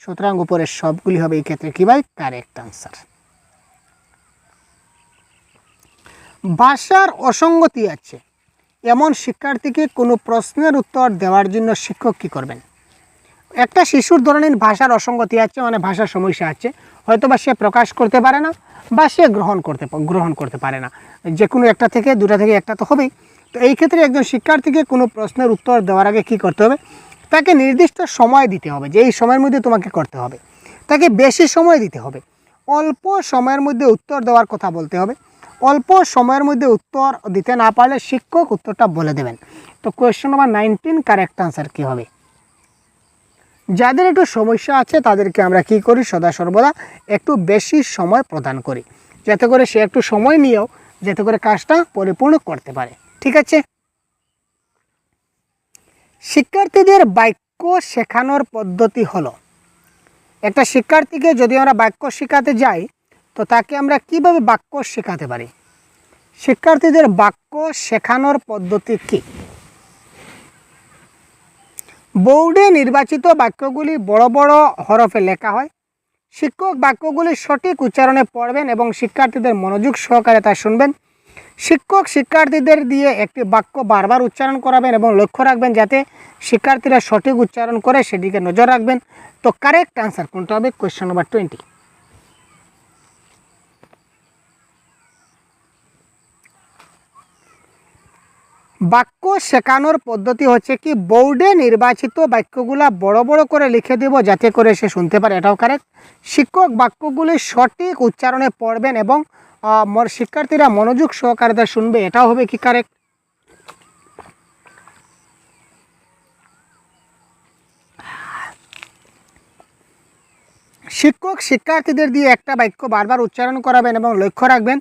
সুতরাং উপরের সবগুলি হবে এই ক্ষেত্রে কী ভাই, কারেক্ট আনসার। ভাষার অসঙ্গতি আছে এমন শিক্ষার্থীকে কোনো প্রশ্নের উত্তর দেওয়ার জন্য শিক্ষক কী করবেন? একটা শিশুর ধরে নিন ভাষার অসঙ্গতি আছে, মানে ভাষার সমস্যা আছে, হয়তো বা সে প্রকাশ করতে পারে না বা সে গ্রহণ করতে পারে না, যে কোনো একটা থেকে দুটা থেকে একটা তো হবেই। তো এই ক্ষেত্রে একজন শিক্ষার্থীকে কোনো প্রশ্নের উত্তর দেওয়ার আগে কী করতে হবে, তাকে নির্দিষ্ট সময় দিতে হবে, যে এই সময়ের মধ্যে তোমাকে করতে হবে, তাকে বেশি সময় দিতে হবে, অল্প সময়ের মধ্যে উত্তর দেওয়ার কথা বলতে হবে। অল্প সময়ের মধ্যে উত্তর দিতে না পারলে শিক্ষক উত্তরটা বলে দেবেন। তো কোয়েশ্চেন নাম্বার 19 কারেক্ট আনসার কী হবে? যাদের একটু সমস্যা আছে তাদেরকে আমরা কি করি, সদা সর্বদা একটু বেশি সময় প্রদান করি, যাতে করে সে একটু সময় নিয়েও যাতে করে কাজটা পরিপূর্ণ করতে পারে। ঠিক আছে, শিক্ষার্থীদের বাক্য শেখানোর পদ্ধতি হলো, একটা শিক্ষার্থীকে যদি আমরা বাক্য শেখাতে যাই তো তাকে আমরা কিভাবে বাক্য শেখাতে পারি? শিক্ষার্থীদের বাক্য শেখানোর পদ্ধতি কী? বোর্ডে নির্বাচিত বাক্যগুলি বড় বড় হরফে লেখা হয়, শিক্ষক বাক্যগুলি সঠিক উচ্চারণে পড়বেন এবং শিক্ষার্থীদের মনোযোগ সহকারে তা শুনবেন। শিক্ষক শিক্ষার্থীদের দিয়ে একটি বাক্য বারবার উচ্চারণ করাবেন এবং লক্ষ্য রাখবেন যাতে শিক্ষার্থীরা সঠিক উচ্চারণ করে সেদিকে নজর রাখবেন। তো কারেক্ট আনসার কোনটা হবে, কোয়েশ্চেন নাম্বার 20। বাক্য শেখানোর পদ্ধতি হচ্ছে কি, বোর্ডে নির্বাচিত বাক্যগুলা বড় বড় করে লিখে দেব যাতে করে সে শুনতে পারে, এটাও কারেক্ট। শিক্ষক বাক্যগুলি সঠিক উচ্চারণে পড়বেন এবং শিক্ষার্থীরা মনোযোগ সহকারে তা শুনবে, এটাও হবে কি কারেক্ট। শিক্ষক শিক্ষার্থীদের দিয়ে একটা বাক্য বারবার উচ্চারণ করাবেন এবং লক্ষ্য রাখবেন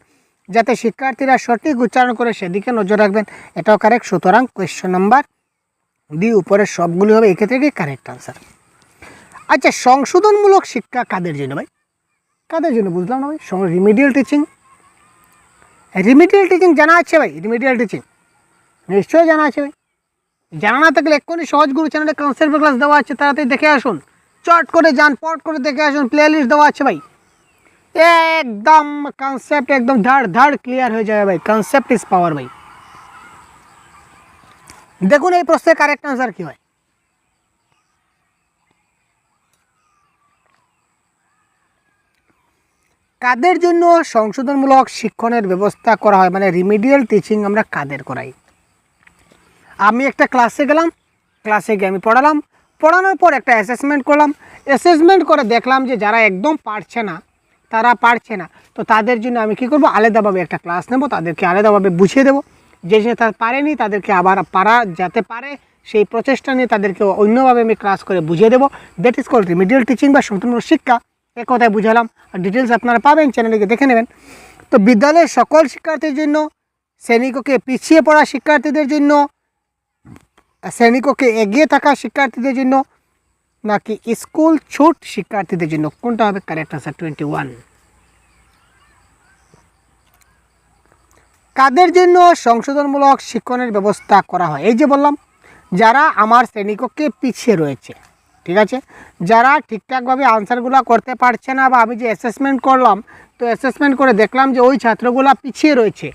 যাতে শিক্ষার্থীরা সঠিক উচ্চারণ করে সেদিকে নজর রাখবেন, এটাও কারেক্ট। সুতরাং কোয়েশ্চেন নাম্বার ডি উপরের সবগুলি হবে এই ক্ষেত্রে কি কারেক্ট আনসার। আচ্ছা, সংশোধনমূলক শিক্ষা কাদের জন্য ভাই, কাদের জন্য বুঝলাম না ভাই? রিমিডিয়াল টিচিং, রিমিডিয়াল টিচিং জানা আছে ভাই? রিমিডিয়াল টিচিং নিশ্চয়ই জানা আছে ভাই, জানা না থাকলে এক্ষুনি সহজ গুরু চ্যানেলে কনসেপ্ট ক্লাস দেওয়া আছে, তাড়াতাড়ি দেখে আসুন, চট করে যান, পট করে দেখে আসুন, প্লে লিস্ট দেওয়া আছে ভাই, একদম কনসেপ্ট একদম ধাড় ধাড় ক্লিয়ার হয়ে যাবে ভাই। কনসেপ্ট ইজ পাওয়ার ভাই। দেখুন এই প্রশ্নের কারেক্ট আনসার কি হয়। কাদের জন্য সংশোধনমূলক শিক্ষণের ব্যবস্থা করা হয়, মানে রিমিডিয়াল টিচিং আমরা কাদের করাই? আমি একটা ক্লাসে গেলাম, ক্লাসে গিয়ে আমি পড়ালাম, পড়ানোর পর একটা অ্যাসেসমেন্ট করলাম, অ্যাসেসমেন্ট করে দেখলাম যে যারা একদম পারছে না, তারা পারছে না, তো তাদের জন্য আমি কী করবো, আলাদাভাবে একটা ক্লাস নেব, তাদেরকে আলাদাভাবে বুঝিয়ে দেবো, যে তারা পারেনি তাদেরকে আবার পারা যাতে পারে সেই প্রচেষ্টা নিয়ে তাদেরকে অন্যভাবে আমি ক্লাস করে বুঝিয়ে দেবো। That is called remedial teaching বা সম্পূর্ণ শিক্ষা। এক কথায় বুঝালাম, আর ডিটেলস আপনারা পাবেন, চ্যানেলে দেখে নেবেন। তো বিদ্যালয়ের সকল শিক্ষার্থীর জন্য, শ্রেণীকক্ষে পিছিয়ে পড়া শিক্ষার্থীদের জন্য, শ্রেণীকক্ষে এগিয়ে থাকা শিক্ষার্থীদের জন্য, নাকি স্কুল ছুট শিক্ষার্থীদের জন্য, কোনটা হবে কারেক্ট আনসার? 21। কাদের জন্য সংশোধনমূলক শিক্ষণের ব্যবস্থা করা হয়? এই যে বললাম, যারা আমার শ্রেণীকক্ষে পিছিয়ে রয়েছে, ঠিক আছে, যারা ঠিকঠাকভাবে আনসারগুলো করতে পারছে না, বা আমি যে অ্যাসেসমেন্ট করলাম, তো অ্যাসেসমেন্ট করে দেখলাম যে ওই ছাত্রগুলো পিছিয়ে রয়েছে,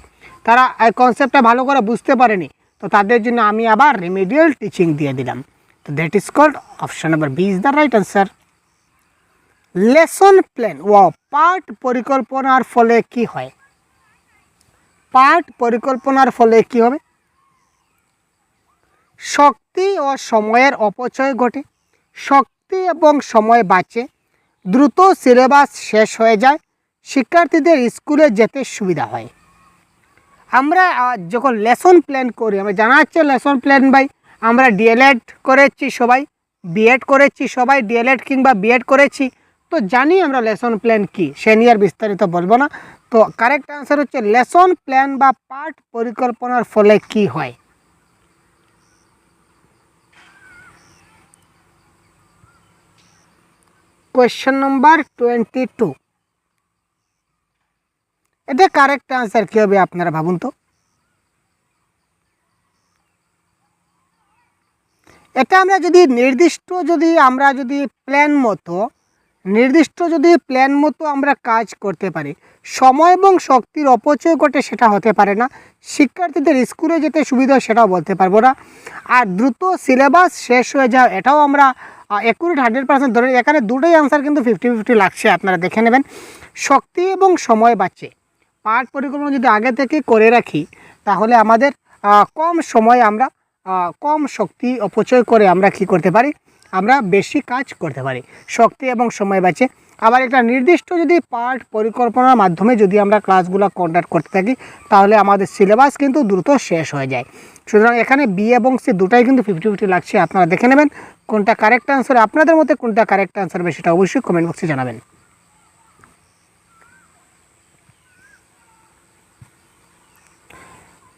তারা এই কনসেপ্টটা ভালো করে বুঝতে পারেনি, তো তাদের জন্য আমি আবার রিমিডিয়াল টিচিং দিয়ে দিলাম। তো that is called option number B is the right answer. Lesson plan ও পাঠ পরিকল্পনার ফলে কি হয়? পাঠ পরিকল্পনার ফলে কি হবে? শক্তি ও সময়ের অপচয় ঘটে, শক্তি এবং সময় বাঁচে, দ্রুত সিলেবাস শেষ হয়ে যায়, শিক্ষার্থীদের স্কুলে যেতে সুবিধা হয়। আমরা যখন লেসন প্ল্যান করি, আমরা জানা যাচ্ছে লেসন প্ল্যান বাই, আমরা ডিএলএড করেছি সবাই, বিএড করেছি সবাই, ডিএলএড কিংবা বিএড করেছি, তো জানি আমরা লেসন প্ল্যান কি, সে নিয়ে আর বিস্তারিত বলবো না। তো কারেক্ট আনসার হচ্ছে লেসন প্ল্যান বা পাঠ পরিকল্পনার ফলে কি হয়। কোয়েশ্চেন নম্বর 22, এটা কারেক্ট আনসার কি হবে আপনারা ভাবুন তো। এটা আমরা যদি নির্দিষ্ট প্ল্যান মতো আমরা কাজ করতে পারি, সময় এবং শক্তির অপচয় ঘটে সেটা হতে পারে না, শিক্ষার্থীদের স্কুলে যেতে সুবিধা সেটাও বলতে পারবো না, আর দ্রুত সিলেবাস শেষ হয়ে যাও এটাও আমরা অ্যাকুরেট 100% ধরে। এখানে দুটোই আনসার কিন্তু 50-50 লাগছে, আপনারা দেখে নেবেন। শক্তি এবং সময় বাঁচে, পাঠ পরিকল্পনা যদি আগে থেকে করে রাখি তাহলে আমাদের কম সময় আমরা কম শক্তি অপচয় করে আমরা কি করতে পারি, আমরা বেশি কাজ করতে পারি, শক্তি এবং সময় বাঁচে। আবার একটা নির্দিষ্ট যদি পাঠ পরিকল্পনার মাধ্যমে যদি আমরা ক্লাসগুলো কন্ডাক্ট করতে থাকি তাহলে আমাদের সিলেবাস কিন্তু দ্রুত শেষ হয়ে যায়। সুতরাং এখানে বি এবং সি দুটাই কিন্তু 50-50 লাগছে, আপনারা দেখে নেবেন কোনটা কারেক্ট আনসার। আপনাদের মধ্যে কোনটা কারেক্ট আনসার হবে সেটা অবশ্যই কমেন্ট বক্সে জানাবেন।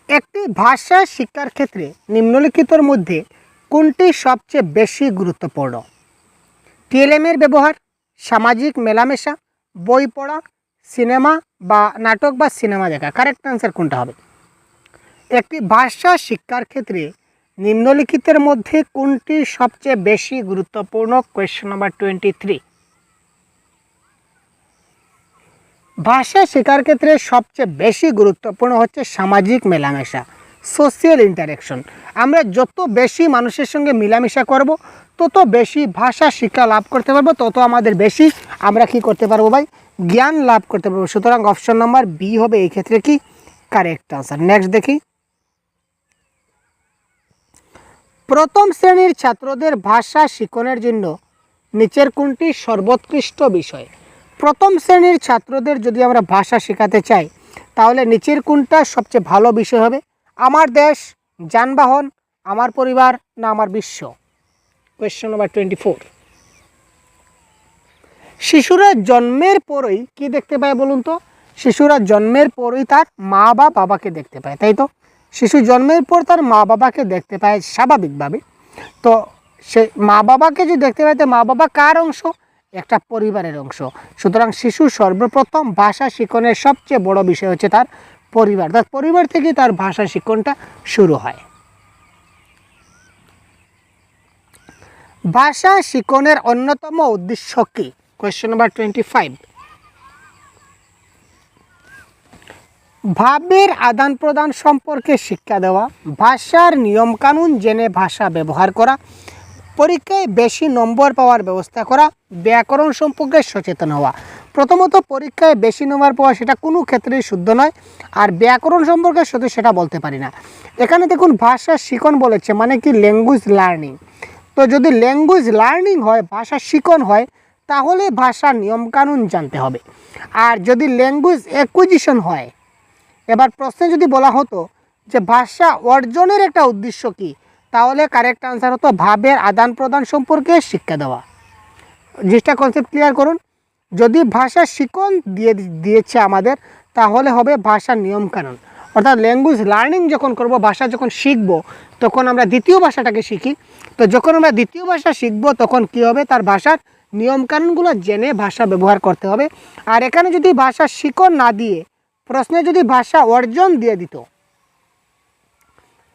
একটি ভাষা শিক্ষার ক্ষেত্রে নিম্নলিখিতর মধ্যে কোনটি সবচেয়ে বেশি গুরুত্বপূর্ণ? টিএলএম এর ব্যবহার, সামাজিক মেলামেশা, বই পড়া, সিনেমা বা নাটক বা সিনেমা দেখা, কারেক্ট আনসার কোনটা হবে? একটি ভাষা শিক্ষার ক্ষেত্রে নিম্নলিখিতের মধ্যে কোনটি সবচেয়ে বেশি গুরুত্বপূর্ণ? Question number 23। ভাষা শেখার ক্ষেত্রে সবচেয়ে বেশি গুরুত্বপূর্ণ হচ্ছে সামাজিক মেলামেশা, সোশিয়াল ইন্টারেকশন। আমরা যত বেশি মানুষের সঙ্গে মেলামেশা করব তত বেশি ভাষা শিক্ষা লাভ করতে পারবো, তত আমাদের বেশি আমরা কি করতে পারবো ভাই, জ্ঞান লাভ করতে পারবো। সুতরাং অপশন নাম্বার বি হবে এই ক্ষেত্রে কি কারেক্ট আনসার। নেক্সট দেখি, প্রথম শ্রেণীর ছাত্রদের ভাষা শিখনের জন্য নিচের কোনটি সর্বোৎকৃষ্ট বিষয়? প্রথম শ্রেণীর ছাত্রদের যদি আমরা ভাষা শেখাতে চাই তাহলে নিচের কোনটা সবচেয়ে ভালো বিষয় হবে? আমার দেশ, যানবাহন, আমার পরিবার না আমার বিশ্ব? Question number 24। শিশুরা জন্মের পরই কি দেখতে পায় বলুন তো? শিশুরা জন্মের পরই তার মা বা বাবাকে দেখতে পায়, তাই তো? শিশু জন্মের পর তার মা বাবাকে দেখতে পায় স্বাভাবিকভাবে। তো সে মা বাবাকে যদি দেখতে পায় তো মা বাবা কার অংশ? একটা পরিবারের অংশ। সুতরাং শিশু সর্বপ্রথম ভাষা শিক্ষণের সবচেয়ে বড় বিষয় হচ্ছে তার পরিবার, তার পরিবার থেকে তার ভাষা শিক্ষণটা শুরু হয়। ভাষা শিক্ষণের অন্যতম উদ্দেশ্য কি? Question number 25। ভাবের আদান প্রদান সম্পর্কে শিক্ষা দেওয়া, ভাষার নিয়মকানুন জেনে ভাষা ব্যবহার করা, পরীক্ষায় বেশি নম্বর পাওয়ার ব্যবস্থা করা, ব্যাকরণ সম্পর্কে সচেতন হওয়া। প্রথমত পরীক্ষায় বেশি নম্বর পাওয়া সেটা কোনো ক্ষেত্রেই শুদ্ধ নয়, আর ব্যাকরণ সম্পর্কে শুধু সেটা বলতে পারি না। এখানে দেখুন ভাষা শিখন বলেছে, মানে কি ল্যাঙ্গুয়েজ লার্নিং। তো যদি ল্যাঙ্গুয়েজ লার্নিং হয়, ভাষা শিখন হয়, তাহলে ভাষার নিয়মকানুন জানতে হবে। আর যদি ল্যাঙ্গুয়েজ অ্যাকুইজিশন হয়, এবার প্রশ্নে যদি বলা হতো যে ভাষা অর্জনের একটা উদ্দেশ্য কী, তাহলে কারেক্ট আনসার হতো ভাবের আদান প্রদান সম্পর্কে শিক্ষা দেওয়া। জিনিসটা কনসেপ্ট ক্লিয়ার করুন। যদি ভাষা শিকন দিয়েছে আমাদের, তাহলে হবে ভাষার নিয়মকানুন। অর্থাৎ ল্যাঙ্গুয়েজ লার্নিং যখন করব, ভাষা যখন শিখব, তখন আমরা দ্বিতীয় ভাষাটাকে শিখি। তো যখন আমরা দ্বিতীয় ভাষা শিখব, তখন কি হবে, তার ভাষার নিয়মকানুনগুলো জেনে ভাষা ব্যবহার করতে হবে। আর এখানে যদি ভাষা শিকন না দিয়ে প্রশ্নে যদি ভাষা অর্জন দিয়ে দিত,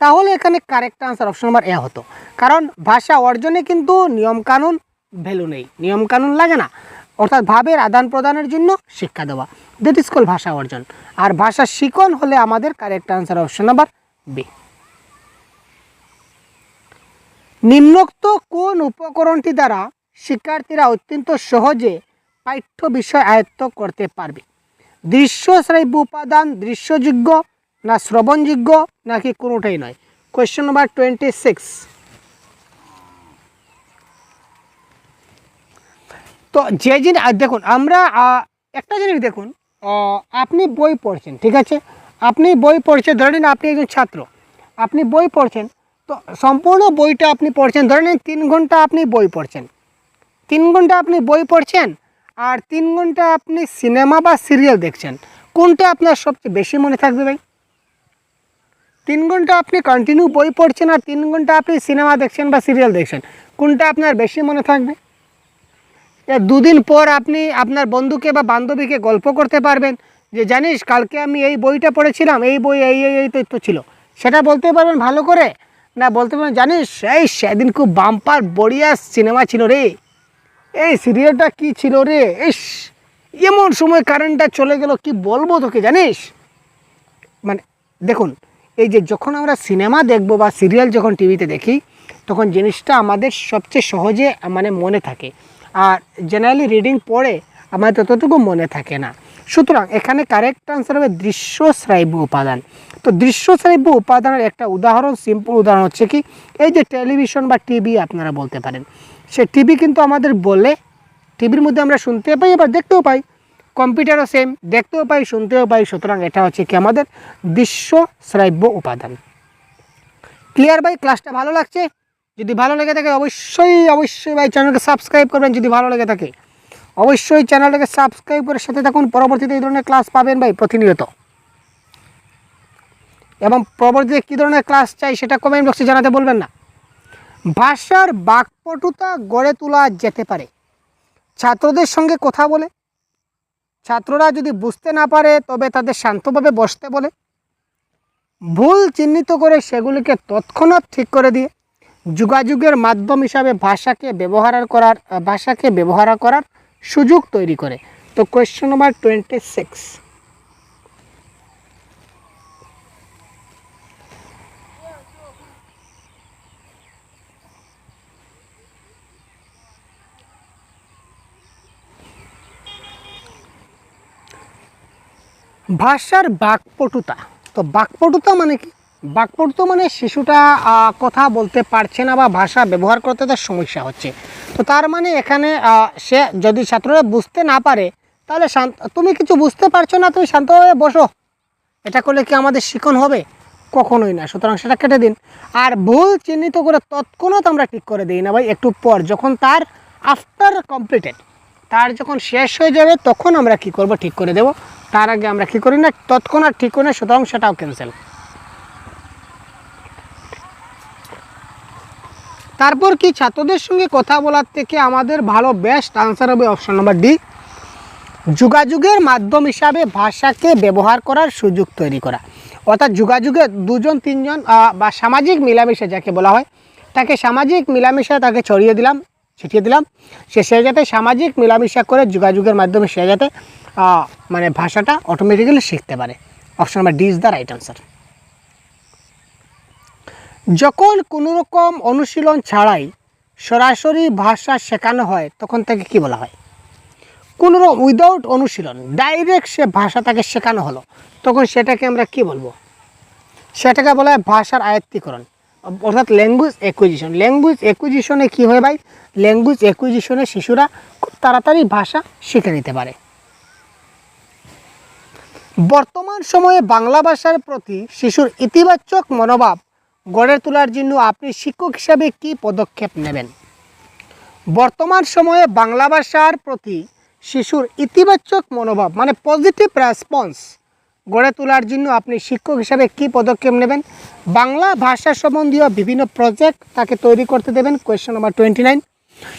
তাহলে এখানে correct answer option number A হতো। কারণ ভাষা অর্জনে কিন্তু নিয়মকানুন ভ্যালু নেই, নিয়মকানুন লাগে না। অর্থাৎ ভাবের আদান প্রদানের জন্য শিক্ষা দেওয়া, দ্যাট ইজ কল ভাষা অর্জন। আর ভাষা শিখন হলে আমাদের correct answer option number B. নিম্নোক্ত কোন উপকরণটি দ্বারা শিক্ষার্থীরা অত্যন্ত সহজে পাঠ্য বিষয় আয়ত্ত করতে পারবে? দৃশ্য শ্রাব্য উপাদান, দৃশ্যযোগ্য না শ্রবণযোগ্য, নাকি কোনোটাই নয়? Question number 26। তো যে জিনিস দেখুন, আমরা একটা জিনিস দেখুন, আপনি বই পড়ছেন, ঠিক আছে, আপনি বই পড়ছেন, ধরে নিন আপনি একজন ছাত্র, আপনি বই পড়ছেন। তো সম্পূর্ণ বইটা আপনি পড়ছেন, ধরে নিন 3 ঘন্টা আপনি বই পড়ছেন, 3 ঘন্টা আপনি বই পড়ছেন, আর 3 ঘন্টা আপনি সিনেমা বা সিরিয়াল দেখছেন। কোনটা আপনার সবচেয়ে বেশি মনে থাকবে ভাই? 3 ঘন্টা আপনি কন্টিনিউ বই পড়ছেন আর 3 ঘন্টা আপনি সিনেমা দেখছেন বা সিরিয়াল দেখছেন, কোনটা আপনার বেশি মনে থাকবে? 2 দিন পর আপনি আপনার বন্ধুকে বা বান্ধবীকে গল্প করতে পারবেন যে জানিস কালকে আমি এই বইটা পড়েছিলাম, এই বই এই তথ্য ছিল, সেটা বলতে পারবেন ভালো করে? না বলতে পারবেন জানিস এই সেদিন খুব বাম্পার বড়িয়া সিনেমা ছিল রে, এই সিরিয়ালটা কি ছিল রে, ইস এমন সময় কারেন্টটা চলে গেল, কি বলবো তোকে জানিস। মানে দেখুন, এই যে যখন আমরা সিনেমা দেখব বা সিরিয়াল যখন টিভিতে দেখি, তখন জিনিসটা আমাদের সবচেয়ে সহজে মানে মনে থাকে। আর জেনারেলি রিডিং পড়ে আমাদের ততটুকু মনে থাকে না। সুতরাং এখানে কারেক্ট আনসার হবে দৃশ্য শ্রাব্য উপাদান। তো দৃশ্য শ্রাব্য উপাদানের একটা উদাহরণ, সিম্পল উদাহরণ হচ্ছে কি, এই যে টেলিভিশন বা টিভি আপনারা বলতে পারেন, সে টিভি কিন্তু আমাদের বলে, টিভির মধ্যে আমরা শুনতে পাই আবার দেখতেও পাই, কম্পিউটারও সেম, দেখতেও পাই শুনতেও পাই। সুতরাং এটা হচ্ছে কি আমাদের দৃশ্য শ্রাব্য উপাদান। ক্লিয়ার ভাই? ক্লাসটা ভালো লাগছে? যদি ভালো লেগে থাকে অবশ্যই ভাই চ্যানেলকে সাবস্ক্রাইব করবেন। যদি ভালো লেগে থাকে অবশ্যই চ্যানেলটাকে সাবস্ক্রাইব করে সাথে থাকুন। পরবর্তীতে এই ধরনের ক্লাস পাবেন ভাই প্রতিনিয়ত, এবং পরবর্তীতে কী ধরনের ক্লাস চাই সেটা কমেন্ট বক্সে জানাতে বলবেন না। ভাষার বাকপটুতা গড়ে তোলা যেতে পারে ছাত্রদের সঙ্গে কথা বলে। ছাত্ররা যদি বুঝতে না পারে তবে তাদের শান্তভাবে বসতে বলে, ভুল চিহ্নিত করে সেগুলিকে তৎক্ষণাৎ ঠিক করে দিয়ে, যোগাযোগের মাধ্যম হিসাবে ভাষাকে ব্যবহার করার সুযোগ তৈরি করে। তো কোয়েশ্চেন নাম্বার 26। ভাষার বাকপটুতা। তো বাকপটুতা মানে কি? বাকপটুতা মানে শিশুটা কথা বলতে পারছে না বা ভাষা ব্যবহার করতে তার সমস্যা হচ্ছে। তো তার মানে এখানে সে যদি ছাত্ররা বুঝতে না পারে, তাহলে তুমি কিছু বুঝতে পারছো না, তুমি শান্তভাবে বসো, এটা করলে কি আমাদের শিখন হবে? কখনোই না। সুতরাং সেটা কেটে দিন। আর ভুল চিহ্নিত করে তৎক্ষণাৎ আমরা ঠিক করে দিই না ভাই, একটু পর যখন তার আফটার কমপ্লিটেড, তার যখন শেষ হয়ে যাবে তখন আমরা কি করব, ঠিক করে দেব। তার আগে আমরা কি করি না, তৎক্ষণাৎ ঠিক করি না, সুতরাং সেটাও ক্যান্সেল। তারপর কি, ছাত্রদের সঙ্গে কথা বলার থেকে আমাদের ভালো বেস্ট আনসার হবে অপশন নাম্বার ডি, যোগাযোগের মাধ্যম হিসাবে ভাষাকে ব্যবহার করার সুযোগ তৈরি করা। অর্থাৎ যোগাযোগে 2-3 জন বা সামাজিক মিলামেশা যাকে বলা হয়, তাকে সামাজিক মিলামেশা তাকে ছিটিয়ে দিলাম, সে যাতে সামাজিক মিলামেশা করে যোগাযোগের মাধ্যমে সে যাতে মানে ভাষাটা অটোমেটিক্যালি শিখতে পারে। Option number D is the right answer. যখন কোনো রকম অনুশীলন ছাড়াই সরাসরি ভাষা শেখানো হয় তখন তাকে কি বলা হয়? কোনো উইদাউট অনুশীলন ডাইরেক্ট সে ভাষা তাকে শেখানো হলো, তখন সেটাকে আমরা কি বলবো? সেটাকে বলা হয় ভাষার আয়ত্তীকরণ, অর্থাৎ ল্যাঙ্গুয়েজ অ্যাকুইজিশন। ল্যাঙ্গুয়েজ অ্যাকুইজিশনে কী হয় ভাই? ল্যাঙ্গুয়েজ অ্যাকুইজিশনে শিশুরা খুব তাড়াতাড়ি ভাষা শিখে নিতে পারে। বর্তমান সময়ে বাংলা ভাষার প্রতি শিশুর ইতিবাচক মনোভাব গড়ে তোলার জন্য আপনি শিক্ষক হিসাবে কি পদক্ষেপ নেবেন? বর্তমান সময়ে বাংলা ভাষার প্রতি শিশুর ইতিবাচক মনোভাব মানে পজিটিভ রেসপন্স গড়ে তোলার জন্য আপনি শিক্ষক হিসাবে কি পদক্ষেপ নেবেন? বাংলা ভাষা সম্বন্ধীয় বিভিন্ন প্রজেক্ট তাকে তৈরি করতে দেবেন। Question number 29।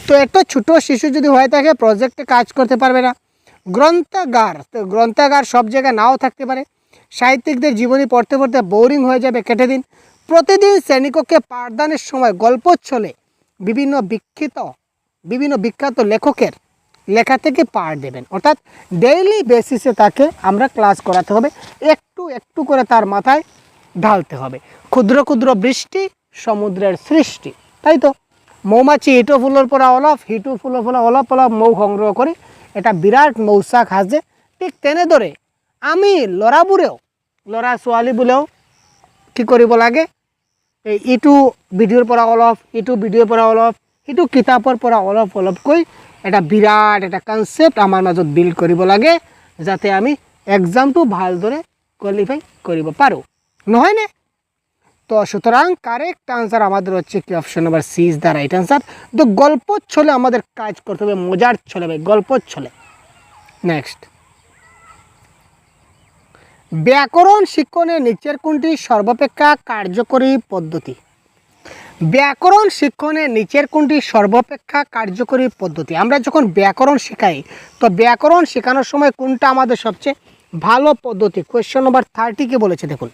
তো একটা ছোটো শিশু যদি হয়ে থাকে প্রজেক্টে কাজ করতে পারবে না। গ্রন্থাগার, তো গ্রন্থাগার সব জায়গায় নাও থাকতে পারে। সাহিত্যিকদের জীবনী পড়তে পড়তে বোরিং হয়ে যাবে, কেটে দিন। প্রতিদিন শ্রেণীকক্ষে পাঠদানের সময় গল্প ছলে বিভিন্ন বিখ্যাত লেখকের লেখা থেকে পাঠ দেবেন। অর্থাৎ ডেইলি বেসিসে তাকে আমরা ক্লাস করাতে হবে, একটু একটু করে তার মাথায় ঢালতে হবে। ক্ষুদ্র ক্ষুদ্র বৃষ্টি সমুদ্রের সৃষ্টি, তাই তো? মৌমাছি হিটো ফুলের পরা অলপ, হিটু ফুলের পরা অলপ অলপ মৌ সংগ্রহ করে এটা বিরাট মৌচাক সাজে। ঠিক তেনেদৰে আমি ল'ৰা ছোৱালীবোৰেও কি কৰিব লাগে? ইটো ভিডিঅ'ৰ পৰা অলপ, ইটো ভিডিঅ'ৰ পৰা অলপ, ইটো কিতাপৰ পৰা অলপ অলপকৈ এটা বিৰাট এটা কনচেপ্ট আমাৰ মাজত বিল্ড কৰিব লাগে, যাতে আমি এক্সামটো ভালদৰে কোৱালিফাই কৰিব পাৰোঁ, নহয়নে? তো সুতরাং কারেক্ট আনসার আমাদের হচ্ছে কি option number C is the right answer. তো গল্প ছলে আমাদের কাজ করতে হবে, মজার ছলে ভাই, গল্প ছলে। নেক্সট, ব্যাকরণ শিক্ষণে নিচের কোনটি সর্বাপেক্ষা কার্যকরী পদ্ধতি? ব্যাকরণ শিক্ষণে নিচের কোনটি সর্বাপেক্ষা কার্যকরী পদ্ধতি? আমরা যখন ব্যাকরণ শেখাই তো ব্যাকরণ শেখানোর সময় কোনটা আমাদের সবচেয়ে ভালো পদ্ধতি? কোয়েশ্চন নাম্বার 30 কে বলেছে, দেখুন।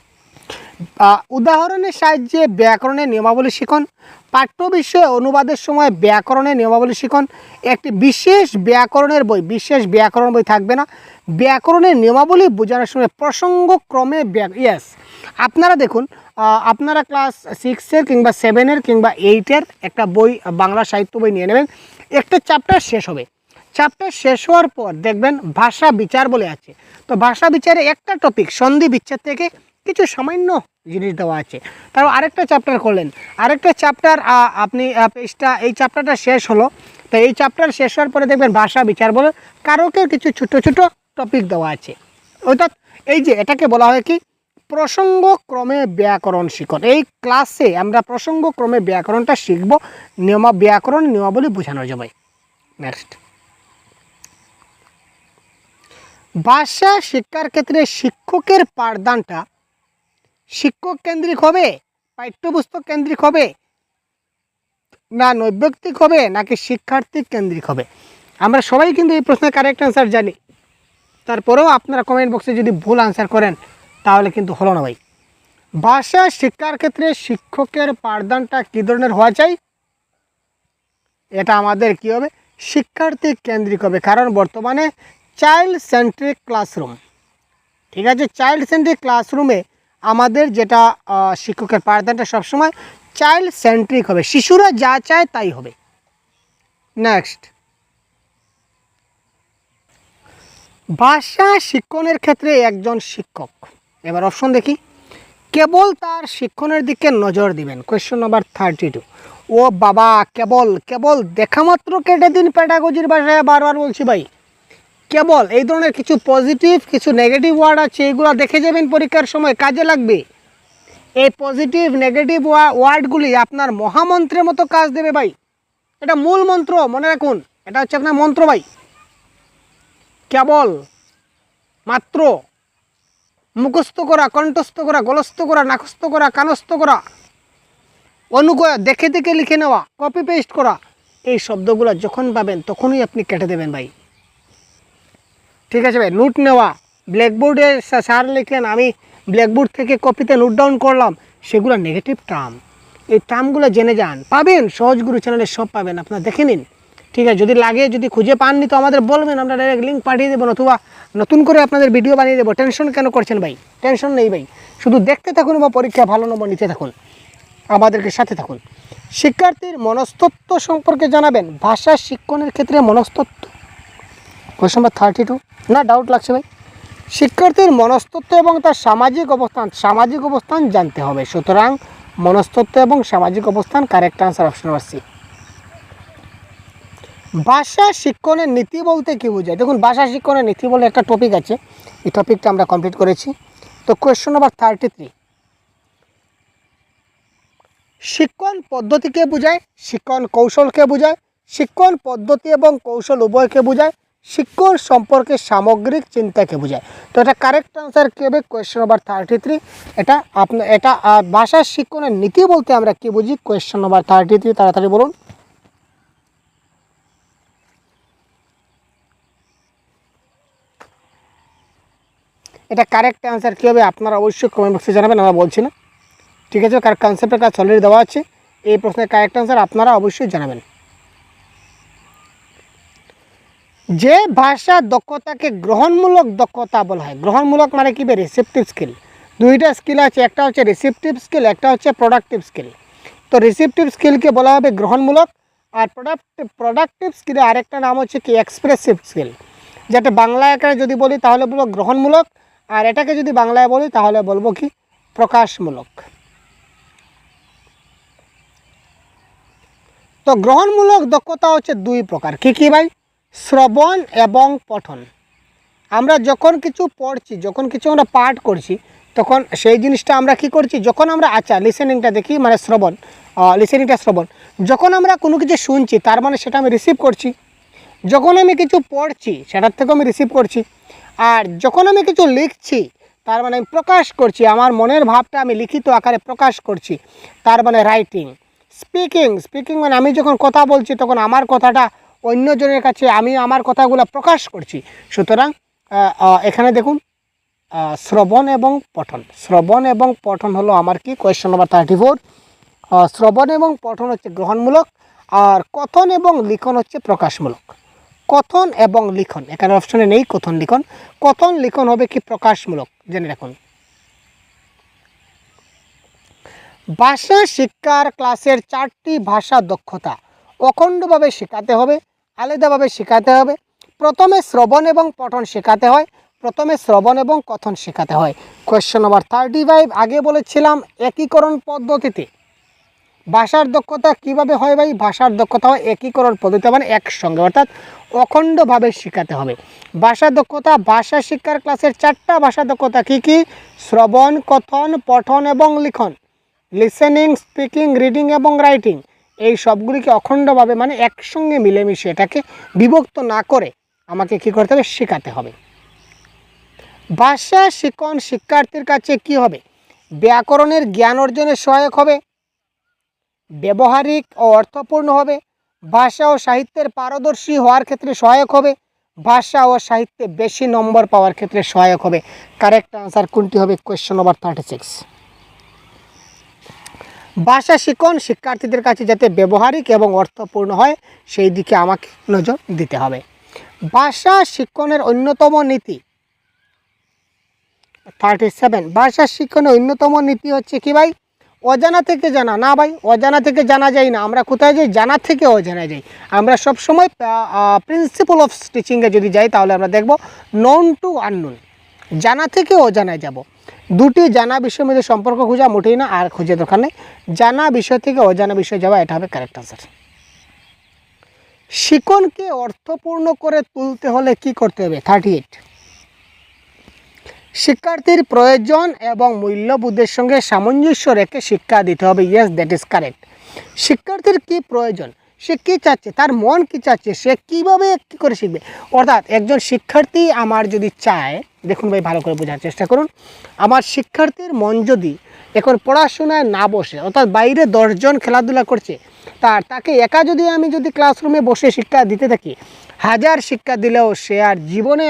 উদাহরণের সাহায্যে ব্যাকরণের নিয়মাবলী শিখন, পাঠ্য বিষয়ে অনুবাদের সময় ব্যাকরণের নিয়মাবলী শিখন, একটি বিশেষ ব্যাকরণের বই, বিশেষ ব্যাকরণ বই থাকবে না, ব্যাকরণের নিয়মাবলী বোঝানোর সময় প্রসঙ্গক্রমে ইয়েস। আপনারা দেখুন, আপনারা ক্লাস 6-এর কিংবা 7-এর কিংবা 8-এর একটা বই, বাংলা সাহিত্য বই নিয়ে নেবেন। একটা চ্যাপ্টার শেষ হবে, চ্যাপ্টার শেষ হওয়ার পর দেখবেন ভাষা বিচার বলে আছে। তো ভাষা বিচারে একটা টপিক সন্ধি বিচ্ছেদ থেকে কিছু সামান্য জিনিস দেওয়া আছে। তারপর আরেকটা চ্যাপ্টার করলেন, আরেকটা চ্যাপ্টার আপনি পেজটা, এই চ্যাপ্টারটা শেষ হলো, তো এই চ্যাপ্টার শেষ হওয়ার পরে দেখবেন ভাষা বিচার বলে কারকের কিছু ছোটো ছোটো টপিক দেওয়া আছে। অর্থাৎ এই যে এটাকে বলা হয় কি প্রসঙ্গক্রমে ব্যাকরণ শিখন। এই ক্লাসে আমরা প্রসঙ্গক্রমে ব্যাকরণটা শিখব, ব্যাকরণ নিয়মাবলী বোঝানোর জন্য। নেক্সট, ভাষা শিক্ষার ক্ষেত্রে শিক্ষকের পাঠদানটা শিক্ষক কেন্দ্রিক হবে, পাঠ্যপুস্তক কেন্দ্রিক হবে, না নৈর্ব্যক্তিক হবে, নাকি শিক্ষার্থী কেন্দ্রিক হবে? আমরা সবাই কিন্তু এই প্রশ্নের কারেক্ট আনসার জানি, তারপরেও আপনারা কমেন্ট বক্সে যদি ভুল আনসার করেন তাহলে কিন্তু হলো না ভাই। ভাষা শিক্ষার ক্ষেত্রে শিক্ষকের পাঠদানটা কী ধরনের হওয়া চাই? এটা আমাদের কি হবে? শিক্ষার্থী কেন্দ্রিক হবে। কারণ বর্তমানে চাইল্ড সেন্ট্রিক ক্লাসরুম, ঠিক আছে, চাইল্ড সেন্ট্রিক ক্লাসরুমে আমাদের যেটা শিক্ষকের পাঠদানটা সবসময় চাইল্ড সেন্ট্রিক হবে, শিশুরা যা চায় তাই হবে। নেক্সট, ভাষা শিক্ষণের ক্ষেত্রে একজন শিক্ষক, এবার অপশন দেখি, কেবল তার শিক্ষণের দিকে নজর দিবেন। Question number 32। ও বাবা, কেবল দেখা মাত্র কেটে দিন প্যাডাগজির ভাষায়, বারবার বলছি ভাই। কেবল এই ধরনের কিছু পজিটিভ কিছু নেগেটিভ ওয়ার্ড আছে, এইগুলো দেখে যাবেন পরীক্ষার সময়, কাজে লাগবে। এই পজিটিভ নেগেটিভ ওয়ার্ডগুলি আপনার মহামন্ত্রের মতো কাজ দেবে ভাই। এটা মূল মন্ত্র, মনে রাখুন, এটা হচ্ছে আপনার মন্ত্র ভাই। কেবল মাত্র মুখস্থ করা, কণ্ঠস্থ করা, গলস্থ করা, নাকস্থ করা, কানস্থ করা, অনুগয়া, দেখে দেখে লিখে নেওয়া, কপি পেস্ট করা, এই শব্দগুলো যখন পাবেন তখনই আপনি কেটে দেবেন ভাই। ঠিক আছে ভাই? নোট নেওয়া, ব্ল্যাকবোর্ডে স্যার লিখলেন, আমি ব্ল্যাকবোর্ড থেকে কপিতে নোট ডাউন করলাম, সেগুলো নেগেটিভ টার্ম। এই টার্মগুলো জেনে যান, পাবেন সহজগুরু চ্যানেলে সব পাবেন, আপনারা দেখে নিন। ঠিক আছে, যদি লাগে, যদি খুঁজে পাননি তো আমাদের বলবেন, আমরা ডাইরেক্ট লিঙ্ক পাঠিয়ে দেবো, অথবা নতুন করে আপনাদের ভিডিও বানিয়ে দেবো। টেনশন কেন করছেন ভাই? টেনশন নেই ভাই, শুধু দেখতে থাকুন বা পরীক্ষা ভালো নম্বর নিতে থাকুন, আমাদেরকে সাথে থাকুন। শিক্ষার্থীর মনস্তত্ত্ব সম্পর্কে জানাবেন। ভাষা শিক্ষণের ক্ষেত্রে মনস্তত্ত্ব, কোয়েশ্চন নাম্বার 32। না ডাউট লাগছে ভাই? শিক্ষার্থীর মনস্তত্ত্ব এবং তার সামাজিক অবস্থান জানতে হবে। সুতরাং মনস্তত্ত্ব এবং সামাজিক অবস্থান correct answer, option number C. ভাষা শিক্ষণের নীতি বলতে কী বোঝায়? দেখুন, ভাষা শিক্ষণের নীতি বলে একটা টপিক আছে, এই টপিকটা আমরা কমপ্লিট করেছি। তো কোয়েশ্চন নাম্বার 33, শিক্ষণ পদ্ধতিকে বোঝায়, শিক্ষণ কৌশলকে বোঝায়, শিক্ষণ পদ্ধতি এবং কৌশল উভয়কে বোঝায়, শিক্ষণ সম্পর্কে সামগ্রিক চিন্তাকে বোঝায়। তো এটা কারেক্ট আনসার কী হবে? Question number 33। এটা ভাষার শিক্ষণের নীতি বলতে আমরা কী বুঝি? কোয়েশ্চেন নাম্বার 33, তাড়াতাড়ি বলুন। এটা কারেক্ট অ্যান্সার কী হবে আপনারা অবশ্যই কমেন্ট বক্সে জানাবেন, আমরা বলছি না, ঠিক আছে? কারণ কনসেপ্টের কাজ অলরেডি দেওয়া আছে। এই প্রশ্নের কারেক্ট অ্যান্সার আপনারা অবশ্যই জানাবেন। যে ভাষা দক্ষতাকে গ্রহণমূলক দক্ষতা বলা হয়, গ্রহণমূলক মানে কি? Receptive skill. দুইটা স্কিল আছে, একটা হচ্ছে রিসেপটিভ স্কিল, একটা হচ্ছে প্রোডাক্টিভ স্কিল। তো রিসেপটিভ স্কিলকে বলা হবে গ্রহণমূলক, আর প্রোডাক্টিভ স্কিলে আরেকটা নাম হচ্ছে কি? Expressive skill. যেটা বাংলা আকারে যদি বলি তাহলে বলবো গ্রহণমূলক, আর এটাকে যদি বাংলায় বলি তাহলে বলবো কি? প্রকাশমূলক। তো গ্রহণমূলক দক্ষতা হচ্ছে দুই প্রকার। কী কী ভাই? শ্রবণ এবং পঠন। আমরা যখন কিছু পড়ছি, যখন কিছু আমরা পাঠ করছি, তখন সেই জিনিসটা আমরা কি করছি? যখন আমরা লিসেনিংটা দেখি, মানে শ্রবণ, লিসেনিংটা শ্রবণ। যখন আমরা কোনো কিছু শুনছি, তার মানে সেটা আমি রিসিভ করছি। যখন আমি কিছু পড়ছি, সেটার থেকেও আমি রিসিভ করছি। আর যখন আমি কিছু লিখছি, তার মানে আমি প্রকাশ করছি, আমার মনের ভাবটা আমি লিখিত আকারে প্রকাশ করছি, তার মানে রাইটিং। স্পিকিং মানে আমি যখন কথা বলছি, তখন আমার কথাটা অন্যজনের কাছে আমি আমার কথাগুলো প্রকাশ করছি। সুতরাং এখানে দেখুন, শ্রবণ এবং পঠন। শ্রবণ এবং পঠন হলো আমার কি? Question number 34। শ্রবণ এবং পঠন হচ্ছে গ্রহণমূলক, আর কথন এবং লিখন হচ্ছে প্রকাশমূলক। কথন এবং লিখন, এখানে অপশনে নেই কথন লিখন। কথন লিখন হবে কি? প্রকাশমূলক। জেনে রাখুন। ভাষা শিক্ষার ক্লাসের 4টি ভাষা দক্ষতা অখণ্ডভাবে শেখাতে হবে, আলাদাভাবে শেখাতে হবে। প্রথমে শ্রবণ এবং পঠন শেখাতে হয়, প্রথমে শ্রবণ এবং কথন শেখাতে হয়। Question number 35। আগে বলেছিলাম একীকরণ পদ্ধতিতে ভাষার দক্ষতা কিভাবে হয় ভাই? ভাষার দক্ষতা হয় একীকরণ পদ্ধতি, মানে একসঙ্গে, অর্থাৎ অখণ্ডভাবে শেখাতে হবে। ভাষা দক্ষতা, ভাষা শিক্ষার ক্লাসের 4টা ভাষা দক্ষতা কী কী? শ্রবণ, কথন, পঠন এবং লিখন। লিসেনিং, স্পিকিং, রিডিং এবং রাইটিং। এই সবগুলিকে অখণ্ডভাবে, মানে একসঙ্গে মিলেমিশে, এটাকে বিভক্ত না করে আমাকে কী করতে হবে? শেখাতে হবে। ভাষা শিক্ষণ শিক্ষার্থীর কাছে কি হবে? ব্যাকরণের জ্ঞান অর্জনে সহায়ক হবে, ব্যবহারিক ও অর্থপূর্ণ হবে, ভাষা ও সাহিত্যের পারদর্শী হওয়ার ক্ষেত্রে সহায়ক হবে, ভাষা ও সাহিত্যে বেশি নম্বর পাওয়ার ক্ষেত্রে সহায়ক হবে। কারেক্ট আনসার কোনটি হবে? Question number 36। ভাষা শিক্ষণ শিক্ষার্থীদের কাছে যাতে ব্যবহারিক এবং অর্থপূর্ণ হয়, সেই দিকে আমাকে নজর দিতে হবে। ভাষা শিক্ষণের অন্যতম নীতি 37। ভাষা শিক্ষণের অন্যতম নীতি হচ্ছে কি ভাই? অজানা থেকে জানা। না ভাই, অজানা থেকে জানা যায় না। আমরা কোথায় যাই? জানা থেকে অজানা যাই। আমরা সবসময় প্রিন্সিপাল অফ টিচিংয়ে যদি যাই, তাহলে আমরা দেখব নন টু আননোন, জানা থেকে অজানায় যাব। দুটি জানা বিষয়ের মধ্যে সম্পর্ক খোঁজা মোটেই না, আর খুঁজে দরকার নেই। জানা বিষয় থেকে অজানা বিষয় যাওয়া, এটা হবে কারেক্ট আনসার। শিক্ষণকে অর্থপূর্ণ করে তুলতে হলে কি করতে হবে? 38। শিক্ষার্থীর প্রয়োজন এবং মূল্যবোধের সঙ্গে সামঞ্জস্য রেখে শিক্ষা দিতে হবে। Yes, that is correct. শিক্ষার্থীর কি প্রয়োজন, সে কী চাচ্ছে, তার মন কী চাচ্ছে, সে কীভাবে কী করে শিখবে। অর্থাৎ একজন শিক্ষার্থী আমার যদি চায়, দেখুন ভাই ভালো করে বোঝার চেষ্টা করুন, আমার শিক্ষার্থীর মন যদি এখন পড়াশোনায় না বসে, অর্থাৎ বাইরে 10 জন খেলাধুলা করছে, তাকে একা আমি যদি ক্লাসরুমে বসে শিক্ষা দিতে থাকি, হাজার শিক্ষা দিলেও সে আর জীবনে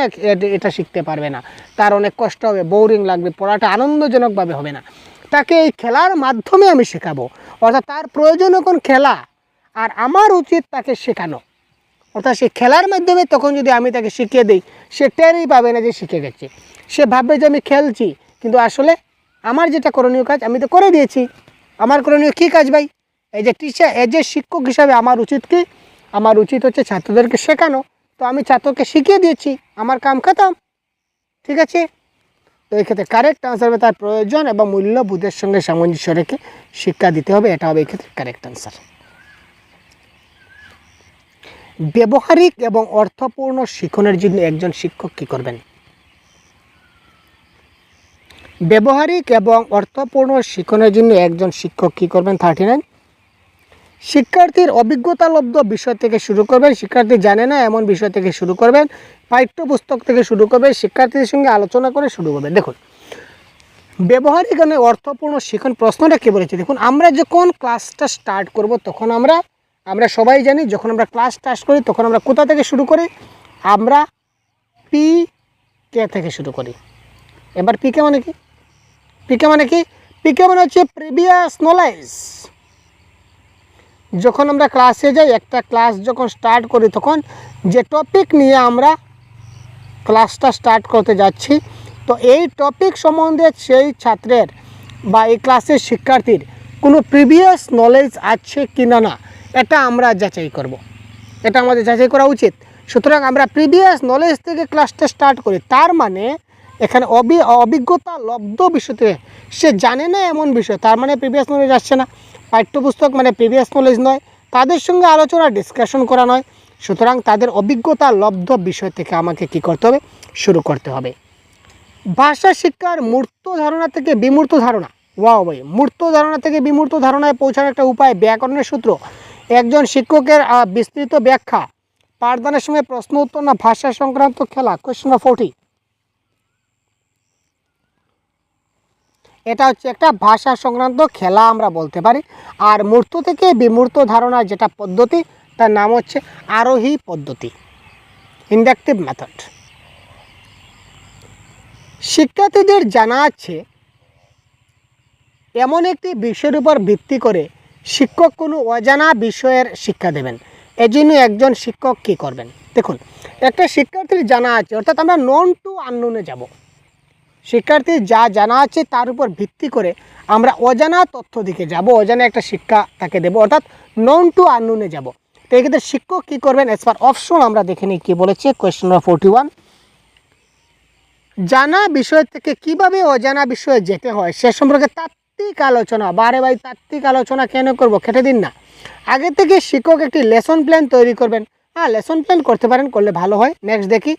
এটা শিখতে পারবে না। তার অনেক কষ্ট হবে, বোরিং লাগবে, পড়াটা আনন্দজনকভাবে হবে না। তাকে এই খেলার মাধ্যমে আমি শেখাবো, অর্থাৎ তার প্রয়োজন এখন খেলা, আর আমার উচিত তাকে শেখানো। অর্থাৎ সে খেলার মাধ্যমে তখন যদি আমি তাকে শিখিয়ে দিই, সে টেরই পাবে না যে শিখে গেছে। সে ভাববে যে আমি খেলছি, কিন্তু আসলে আমার যেটা করণীয় কাজ আমি তো করে দিয়েছি। আমার করণীয় কী কাজ ভাই? এই যে টিচার, এই যে শিক্ষক হিসাবে আমার উচিত কি? আমার উচিত হচ্ছে ছাত্রদেরকে শেখানো। তো আমি ছাত্রকে শিখিয়ে দিয়েছি, আমার কাম খতম, ঠিক আছে? তো এই ক্ষেত্রে কারেক্ট আনসার হবে তার প্রয়োজন এবং মূল্যবোধের সঙ্গে সামঞ্জস্য রেখে শিক্ষা দিতে হবে, এটা হবে এই ক্ষেত্রে কারেক্ট আনসার। ব্যবহারিক এবং অর্থপূর্ণ শিক্ষণের জন্য একজন শিক্ষক কী করবেন? ব্যবহারিক এবং অর্থপূর্ণ শিক্ষণের জন্য একজন শিক্ষক কী করবেন? 39 শিক্ষার্থীর অভিজ্ঞতালব্ধ বিষয় থেকে শুরু করবেন, শিক্ষার্থী জানে না এমন বিষয় থেকে শুরু করবেন, পাঠ্যপুস্তক থেকে শুরু করবেন, শিক্ষার্থীদের সঙ্গে আলোচনা করে শুরু করবেন। দেখুন ব্যবহারিক এবং অর্থপূর্ণ শিক্ষণ প্রশ্নটা কী বলেছে দেখুন, আমরা যখন ক্লাসটা স্টার্ট করব তখন আমরা সবাই জানি যখন আমরা ক্লাস স্টার্ট করি তখন আমরা কোথা থেকে শুরু করি? আমরা পি কে থেকে শুরু করি। এবার পিকে মানে কি? পিকে মানে কি? পিকে মানে হচ্ছে প্রিভিয়াস নলেজ। যখন আমরা ক্লাসে যাই, একটা ক্লাস যখন স্টার্ট করি তখন যে টপিক নিয়ে আমরা ক্লাসটা স্টার্ট করতে যাচ্ছি, তো এই টপিক সম্বন্ধে সেই ছাত্রের বা এই ক্লাসের শিক্ষার্থীর কোনো প্রিভিয়াস নলেজ আছে কি না এটা আমরা যাচাই করব। এটা আমাদের যাচাই করা উচিত। সুতরাং আমরা প্রিভিয়াস নলেজ থেকে ক্লাসটা স্টার্ট করি, তার মানে এখানে অভিজ্ঞতা লব্ধ বিষয় থেকে সে জানে না এমন বিষয়, তার মানে প্রিভিয়াস নলেজ আসছে না। পাঠ্যপুস্তক মানে প্রিভিয়াস নলেজ নয়, তাদের সঙ্গে আলোচনা ডিসকাশন করা নয়। সুতরাং তাদের অভিজ্ঞতা লব্ধ বিষয় থেকে আমাকে কি করতে হবে? শুরু করতে হবে। ভাষা শিক্ষার মূর্ত ধারণা থেকে বিমূর্ত ধারণা। ওয়াও ভাই, মূর্ত ধারণা থেকে বিমূর্ত ধারণায় পৌঁছানোর একটা উপায়, ব্যাকরণের সূত্র, একজন শিক্ষকের বিস্তৃত ব্যাখ্যা, পাঠদানের সময় প্রশ্ন উত্তর না ভাষা সংক্রান্ত খেলা? কোয়েশ্চন নম্বর 40। এটা হচ্ছে একটা ভাষা সংক্রান্ত খেলা আমরা বলতে পারি। আর মূর্ত থেকে বিমূর্ত ধারণার যেটা পদ্ধতি তার নাম হচ্ছে আরোহী পদ্ধতি, ইন্ডাকটিভ মেথড। শিক্ষার্থীদের জানা আছে এমন একটি বিষয়ের উপর ভিত্তি করে শিক্ষক কোনো অজানা বিষয়ের শিক্ষা দেবেন, এজন্য একজন শিক্ষক কী করবেন? দেখুন একটা শিক্ষার্থীর জানা আছে, অর্থাৎ আমরা নন টু আননোনে যাব। শিক্ষার্থীর যা জানা আছে তার উপর ভিত্তি করে আমরা অজানা তথ্য দিকে যাব, অজানা একটা শিক্ষা তাকে দেবো, অর্থাৎ নন টু আননোনে যাব। তো এক্ষেত্রে শিক্ষক কী করবেন? অ্যাজ পার অপশন আমরা দেখে নিই কী বলেছে। কোয়েশ্চন নম্বর 41, জানা বিষয় থেকে কিভাবে অজানা বিষয়ে যেতে হয় সে সম্পর্কে তাত্ত্বিক আলোচনা। বারে ভাই তাত্ত্বিক আলোচনা কেন করব? খেটে দিন না। আগে থেকে শিক্ষক একটি লেসন প্ল্যান তৈরি করবেন। হ্যাঁ, লেসন প্ল্যান করতে পারেন, করলে ভালো হয়। নেক্সট দেখি,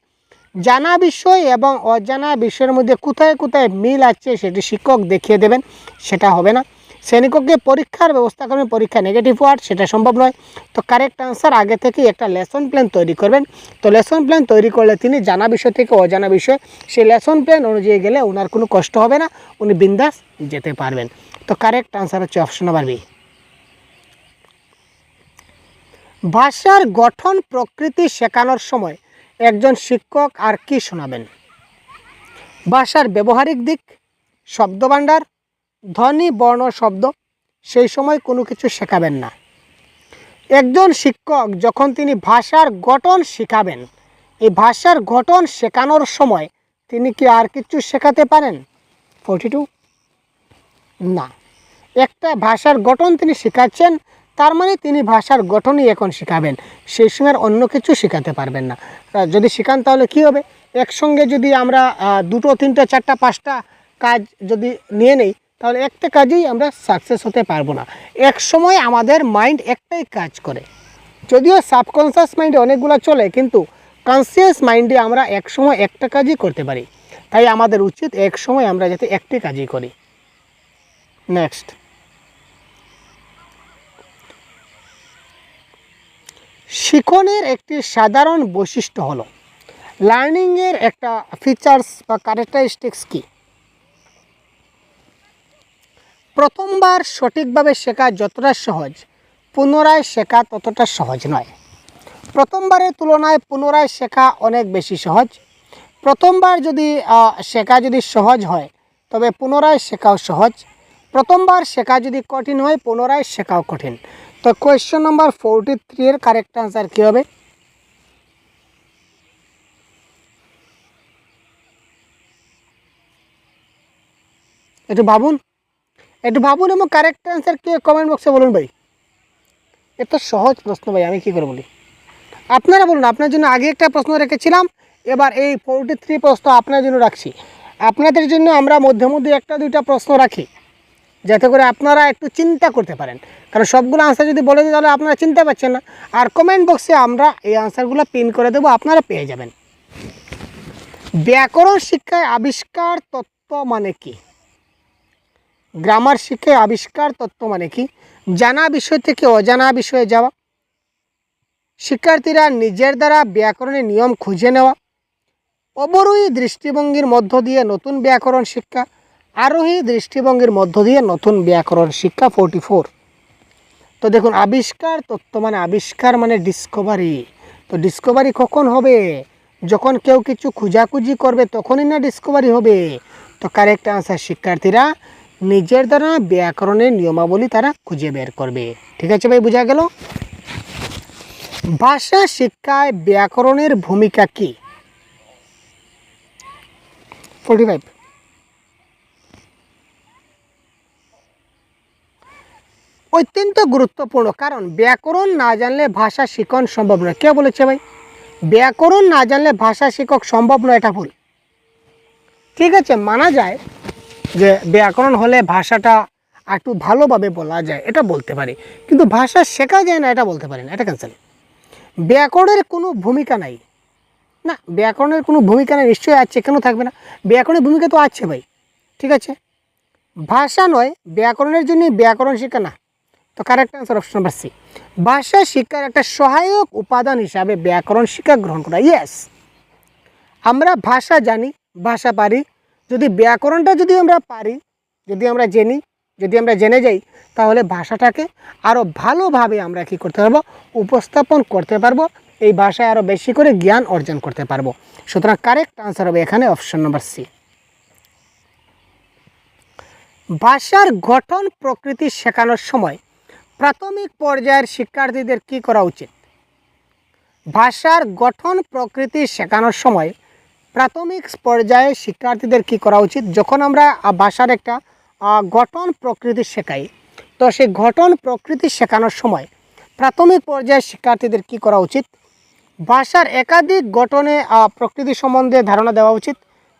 জানা বিষয় এবং অজানা বিষয়ের মধ্যে কোথায় কোথায় মিল আছে সেটি শিক্ষক দেখিয়ে দেবেন, সেটা হবে না। শ্রেণীকক্ষে পরীক্ষার ব্যবস্থা করবেন, পরীক্ষা নেগেটিভ ওয়ার্ড, সেটা সম্ভব নয়। তো কারেক্ট আনসার আগে থেকে একটা লেসন প্ল্যান তৈরি করবেন। তো লেসন প্ল্যান তৈরি করলে তিনি জানা বিষয় থেকে অজানা বিষয় সেই লেসন প্ল্যান অনুযায়ী গেলে ওনার কোনো কষ্ট হবে না, উনি বিন্দাস যেতে পারবেন। তো কারেক্ট আনসার হচ্ছে অপশন নাম্বার বি। ভাষার গঠন প্রকৃতি শেখানোর সময় একজন শিক্ষক আর কি শোনাবেন? ভাষার ব্যবহারিক দিক, শব্দভাণ্ডার, ধ্বনি বর্ণ শব্দ, সেই সময় কোনো কিছু শেখাবেন না। একজন শিক্ষক যখন তিনি ভাষার গঠন শেখাবেন, এই ভাষার গঠন শেখানোর সময় তিনি কি আর কিছু শেখাতে পারেন? 42 না। একটা ভাষার গঠন তিনি শেখাচ্ছেন, তার মানে তিনি ভাষার গঠনই এখন শেখাবেন, সেই সময় অন্য কিছু শেখাতে পারবেন না। যদি শেখান তাহলে কি হবে? একসঙ্গে যদি আমরা 2, 3, 4, 5টা কাজ যদি নিয়ে নেই তাহলে একটা কাজেই আমরা সাকসেস হতে পারবো না। এক সময় আমাদের মাইন্ড একটাই কাজ করে, যদিও সাবকনসিয়াস মাইন্ডে অনেকগুলো চলে, কিন্তু কনসিয়াস মাইন্ডে আমরা এক সময় একটা কাজই করতে পারি। তাই আমাদের উচিত এক সময় আমরা যাতে একটি কাজই করি। নেক্সট, শিখনের একটি সাধারণ বৈশিষ্ট্য হলো লার্নিংয়ের একটা ফিচার্স বা ক্যারেক্টারিস্টিক্স কী? প্রথমবার সঠিকভাবে শেখা যতটা সহজ, পুনরায় শেখা ততটা সহজ নয়। প্রথমবারের তুলনায় পুনরায় শেখা অনেক বেশি সহজ। প্রথমবার যদি শেখা যদি সহজ হয় তবে পুনরায় শেখাও সহজ। প্রথমবার শেখা যদি কঠিন হয় পুনরায় শেখাও কঠিন। তো কোয়েশ্চন নম্বর 43 এর কারেক্ট আনসার কী হবে? একটু ভাবুন এবং কারেক্ট অ্যান্সার কে কমেন্ট বক্সে বলুন ভাই। এটা সহজ প্রশ্ন ভাই, আমি কী করে বলি? আপনারা বলুন। আপনার জন্য আগে একটা প্রশ্ন রেখেছিলাম, এবার এই 43 প্রশ্ন আপনার জন্য রাখছি। আপনাদের জন্য আমরা মধ্যে মধ্যে 1-2টা প্রশ্ন রাখি যাতে করে আপনারা একটু চিন্তা করতে পারেন, কারণ সবগুলো আনসার যদি বলে দিই তাহলে আপনারা চিন্তা পাচ্ছেন না। আর কমেন্ট বক্সে আমরা এই আনসারগুলো পিন করে দেবো, আপনারা পেয়ে যাবেন। ব্যাকরণ শিক্ষায় আবিষ্কার তত্ত্ব মানে কি? গ্রামার শিক্ষায় আবিষ্কার তত্ত্ব মানে কি? জানা বিষয় থেকে অজানা বিষয়ে যাওয়া, শিক্ষার্থীরা নিজের দ্বারা ব্যাকরণের নিয়ম খুঁজে নেওয়া, অবরোহী দৃষ্টিভঙ্গির মধ্য দিয়ে নতুন ব্যাকরণ শিক্ষা, আরোহী দৃষ্টিভঙ্গির মধ্য দিয়ে নতুন ব্যাকরণ শিক্ষা। 44। তো দেখুন, আবিষ্কার তত্ত্ব মানে আবিষ্কার মানে ডিসকভারি। তো ডিসকভারি কখন হবে? যখন কেউ কিছু খোঁজাখুঁজি করবে তখনই না ডিসকভারি হবে। তো কারেক্ট আনসার, শিক্ষার্থীরা নিজের দ্বারা ব্যাকরণের নিয়মাবলী তারা খুঁজে বের করবে। ঠিক আছে ভাই, বোঝা গেল? ভাষা শিক্ষায় ব্যাকরণের ভূমিকা কি? 45। অত্যন্ত গুরুত্বপূর্ণ, কারণ ব্যাকরণ না জানলে ভাষা শিখন সম্ভব নয়। কে বলেছে ভাই? ব্যাকরণ না জানলে ভাষা শিক্ষক সম্ভব নয়, এটা ভুল। ঠিক আছে, মানা যায় যে ব্যাকরণ হলে ভাষাটা একটু ভালোভাবে বলা যায়, এটা বলতে পারি, কিন্তু ভাষা শেখা যায় না, এটা বলতে পারি না, এটা ক্যান্সেল। ব্যাকরণের কোনো ভূমিকা নাই, না ব্যাকরণের কোনো ভূমিকা নেই, নিশ্চয়ই আছে, কেন থাকবে না? ব্যাকরণের ভূমিকা তো আছে ভাই। ঠিক আছে, ভাষা নয় ব্যাকরণের জন্য ব্যাকরণ শিক্ষা না। তো correct answer option number C, ভাষা শিক্ষার একটা সহায়ক উপাদান হিসাবে ব্যাকরণ শিক্ষা গ্রহণ করা। ইয়েস, আমরা ভাষা জানি, ভাষা পারি, যদি ব্যাকরণটা যদি আমরা পারি, যদি আমরা জেনে যাই, তাহলে ভাষাটাকে আরও ভালোভাবে আমরা কী করতে পারবো? উপস্থাপন করতে পারবো, এই ভাষায় আরও বেশি করে জ্ঞান অর্জন করতে পারবো। সুতরাং কারেক্ট আনসার হবে এখানে অপশন নাম্বার সি। ভাষার গঠন প্রকৃতি শেখানোর সময় প্রাথমিক পর্যায়ের শিক্ষার্থীদের কি করা উচিত? ভাষার গঠন প্রকৃতি শেখানোর সময় প্রাথমিক পর্যায়ে শিক্ষার্থীদের কি করা উচিত? যখন আমরা ভাষার একটা গঠন প্রকৃতি শেখাই, তো সেই গঠন প্রকৃতি শেখানোর সময় প্রাথমিক পর্যায়ে শিক্ষার্থীদের কি করা উচিত? ভাষার একাধিক গঠনে প্রকৃতি সম্বন্ধে ধারণা দেওয়া উচিত,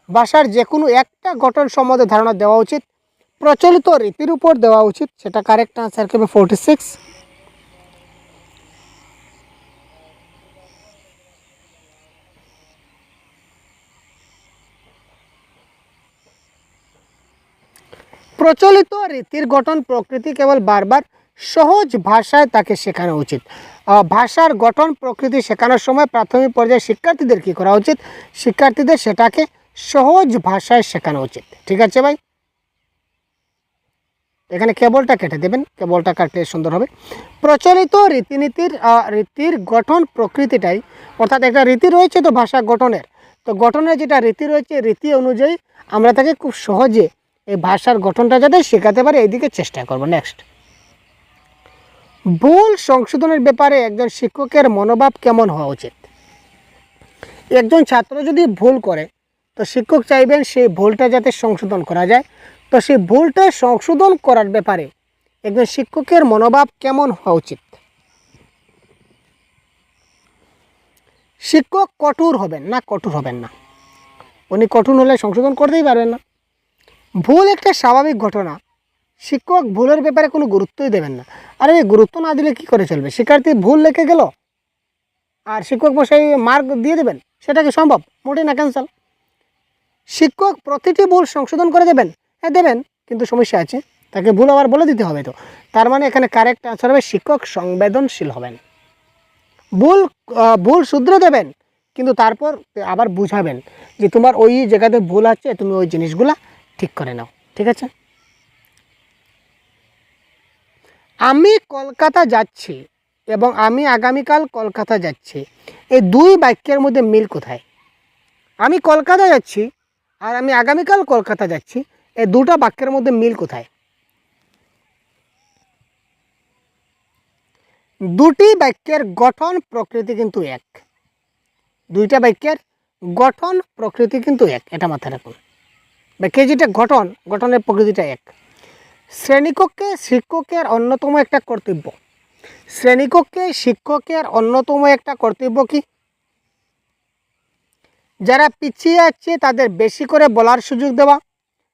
ভাষার যে কোনো একটা গঠন সম্বন্ধে ধারণা দেওয়া উচিত, প্রচলিত রীতির উপর দেওয়া উচিত। সেটা কারেক্ট আনসার হবে 46। প্রচলিত রীতির গঠন প্রকৃতি কেবল বারবার সহজ ভাষায় তাকে শেখানো উচিত। ভাষার গঠন প্রকৃতি শেখানোর সময় প্রাথমিক পর্যায়ে শিক্ষার্থীদের কী করা উচিত? শিক্ষার্থীদের সেটাকে সহজ ভাষায় শেখানো উচিত। ঠিক আছে ভাই, এখানে কেবলটা কেটে দেবেন, কেবলটা কাটলে সুন্দর হবে। প্রচলিত রীতির গঠন প্রকৃতিটাই, অর্থাৎ একটা রীতি রয়েছে তো ভাষা গঠনের, তো গঠনের যেটা রীতি রয়েছে, রীতি অনুযায়ী আমরা তাকে খুব সহজে এই ভাষার গঠনটা যাতে শেখাতে পারে এই দিকে চেষ্টা করব। নেক্সট, ভুল সংশোধনের ব্যাপারে একজন শিক্ষকের মনোভাব কেমন হওয়া উচিত? একজন ছাত্র যদি ভুল করে, তো শিক্ষক চাইবেন সেই ভুলটা যাতে সংশোধন করা যায়। তো সেই ভুলটা সংশোধন করার ব্যাপারে একজন শিক্ষকের মনোভাব কেমন হওয়া উচিত? শিক্ষক কঠোর হবেন না? কঠোর হবেন না, উনি কঠোর হলে সংশোধন করতেই পারবেন না। ভুল একটা স্বাভাবিক ঘটনা, শিক্ষক ভুলের ব্যাপারে কোনো গুরুত্বই দেবেন না। আর এই গুরুত্ব না দিলে কী করে চলবে? শিক্ষার্থী ভুল লিখে গেল আর শিক্ষক মশাই মার্ক দিয়ে দেবেন, সেটা কি সম্ভব? মোটেই না, ক্যান্সেল। শিক্ষক প্রতিটি ভুল সংশোধন করে দেবেন, হ্যাঁ দেবেন, কিন্তু সমস্যা আছে, তাকে ভুল আবার বলে দিতে হবে। তো তার মানে এখানে কারেক্ট আনসার হবে শিক্ষক সংবেদনশীল হবেন। ভুল শুধরে দেবেন, কিন্তু তারপর আবার বুঝাবেন যে তোমার ওই জায়গাতে ভুল আছে, তুমি ওই জিনিসগুলা ঠিক করে নাও। ঠিক আছে, আমি কলকাতা যাচ্ছি এবং আমি আগামীকাল কলকাতা যাচ্ছি, এই দুই বাক্যের মধ্যে মিল কোথায়? আমি কলকাতা যাচ্ছি আর আমি আগামীকাল কলকাতা যাচ্ছি, এই দুটো বাক্যের মধ্যে মিল কোথায়? দুটি বাক্যের গঠন প্রকৃতি কিন্তু এক, দুইটা বাক্যের গঠন প্রকৃতি কিন্তু এক, এটা মাথায় রাখুন। বাক্যের যেটা গঠনের প্রকৃতিটা এক। শ্রেণীকক্ষে শিক্ষকের অন্যতম একটা কর্তব্য, শ্রেণীকক্ষে শিক্ষকের অন্যতম একটা কর্তব্য কি? যারা পিছিয়ে আছে তাদের বেশি করে বলার সুযোগ দেওয়া,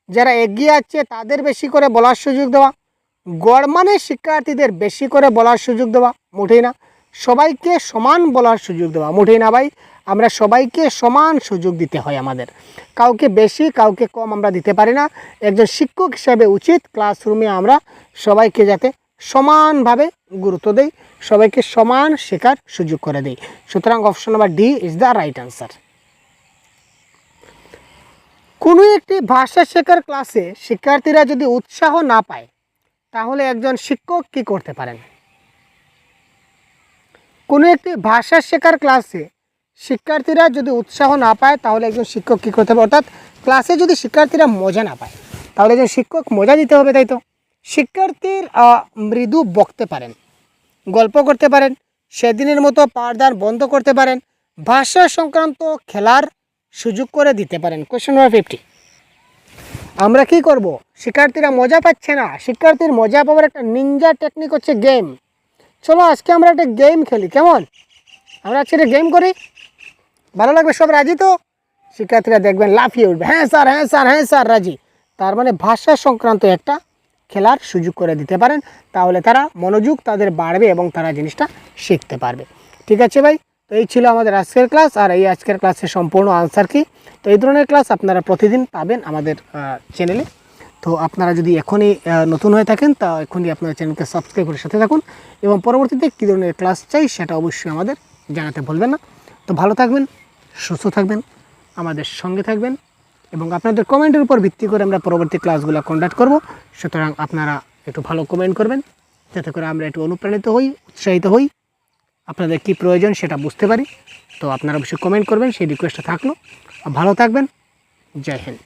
যারা এগিয়ে আছে তাদের বেশি করে বলার সুযোগ দেওয়া, গড়মানের শিক্ষার্থীদের বেশি করে বলার সুযোগ দেওয়া, মোটেই না। সবাইকে সমান বলার সুযোগ দেওয়া, মোটেই না ভাই। আমরা সবাইকে সমান সুযোগ দিতে হয় আমাদের, কাউকে বেশি কাউকে কম আমরা দিতে পারি না। একজন শিক্ষক হিসেবে উচিত ক্লাসরুমে আমরা সবাইকে যাতে সমানভাবে গুরুত্ব দেই, সবাইকে সমান শেখার সুযোগ করে দেই। সুতরাং option number D is the right answer. কোনো একটি ভাষা শেখার ক্লাসে শিক্ষার্থীরা যদি উৎসাহ না পায় তাহলে একজন শিক্ষক কি করতে পারেন? কোনো একটি ভাষা শেখার ক্লাসে শিক্ষার্থীরা যদি উৎসাহ না পায় তাহলে একজন শিক্ষক কী করতে হবে? অর্থাৎ ক্লাসে যদি শিক্ষার্থীরা মজা না পায় তাহলে একজন শিক্ষক মজা দিতে হবে, তাই তো? শিক্ষার্থীর মৃদু বকতে পারেন, গল্প করতে পারেন, সেদিনের মতো পাঠদান বন্ধ করতে পারেন, ভাষা সংক্রান্ত খেলার সুযোগ করে দিতে পারেন। কোয়েশ্চেন নাম্বার 50, আমরা কি করব? শিক্ষার্থীরা মজা পাচ্ছে না, শিক্ষার্থীর মজা পাওয়ার একটা নিনজা টেকনিক হচ্ছে গেম। চলো আজকে আমরা একটা গেম খেলি, কেমন? আমরা আজকে একটা গেম করি, ভালো লাগবে? সব রাজি তো? শিক্ষার্থীরা দেখবেন লাফিয়ে উঠবে, হ্যাঁ স্যার, হ্যাঁ স্যার, হ্যাঁ স্যার, রাজি। তার মানে ভাষা সংক্রান্ত একটা খেলার সুযোগ করে দিতে পারেন, তাহলে তারা মনোযোগ তাদের বাড়বে এবং তারা জিনিসটা শিখতে পারবে। ঠিক আছে ভাই, তো এই ছিল আমাদের আজকের ক্লাস। আর এই আজকের ক্লাসের সম্পূর্ণ আনসার কি, তো এই ধরনের ক্লাস আপনারা প্রতিদিন পাবেন আমাদের চ্যানেলে। তো আপনারা যদি এখনই নতুন হয়ে থাকেন তা এখনই আপনার চ্যানেলকে সাবস্ক্রাইব করে সাথে থাকুন এবং পরবর্তীতে কী ধরনের ক্লাস চাই সেটা অবশ্যই আমাদের জানাতে ভুলবেন না। তো ভালো থাকবেন, সুস্থ থাকবেন, আমাদের সঙ্গে থাকবেন এবং আপনাদের কমেন্টের উপর ভিত্তি করে আমরা পরবর্তী ক্লাসগুলো কন্ডাক্ট করব। সুতরাং আপনারা একটু ভালো কমেন্ট করবেন যাতে করে আমরা একটু অনুপ্রাণিত হই, উৎসাহিত হই, আপনাদের কি প্রয়োজন সেটা বুঝতে পারি। তো আপনারা অবশ্যই কমেন্ট করবেন, সেই রিকোয়েস্টটা থাকলো। ভালো থাকবেন, জয় হিন্দ।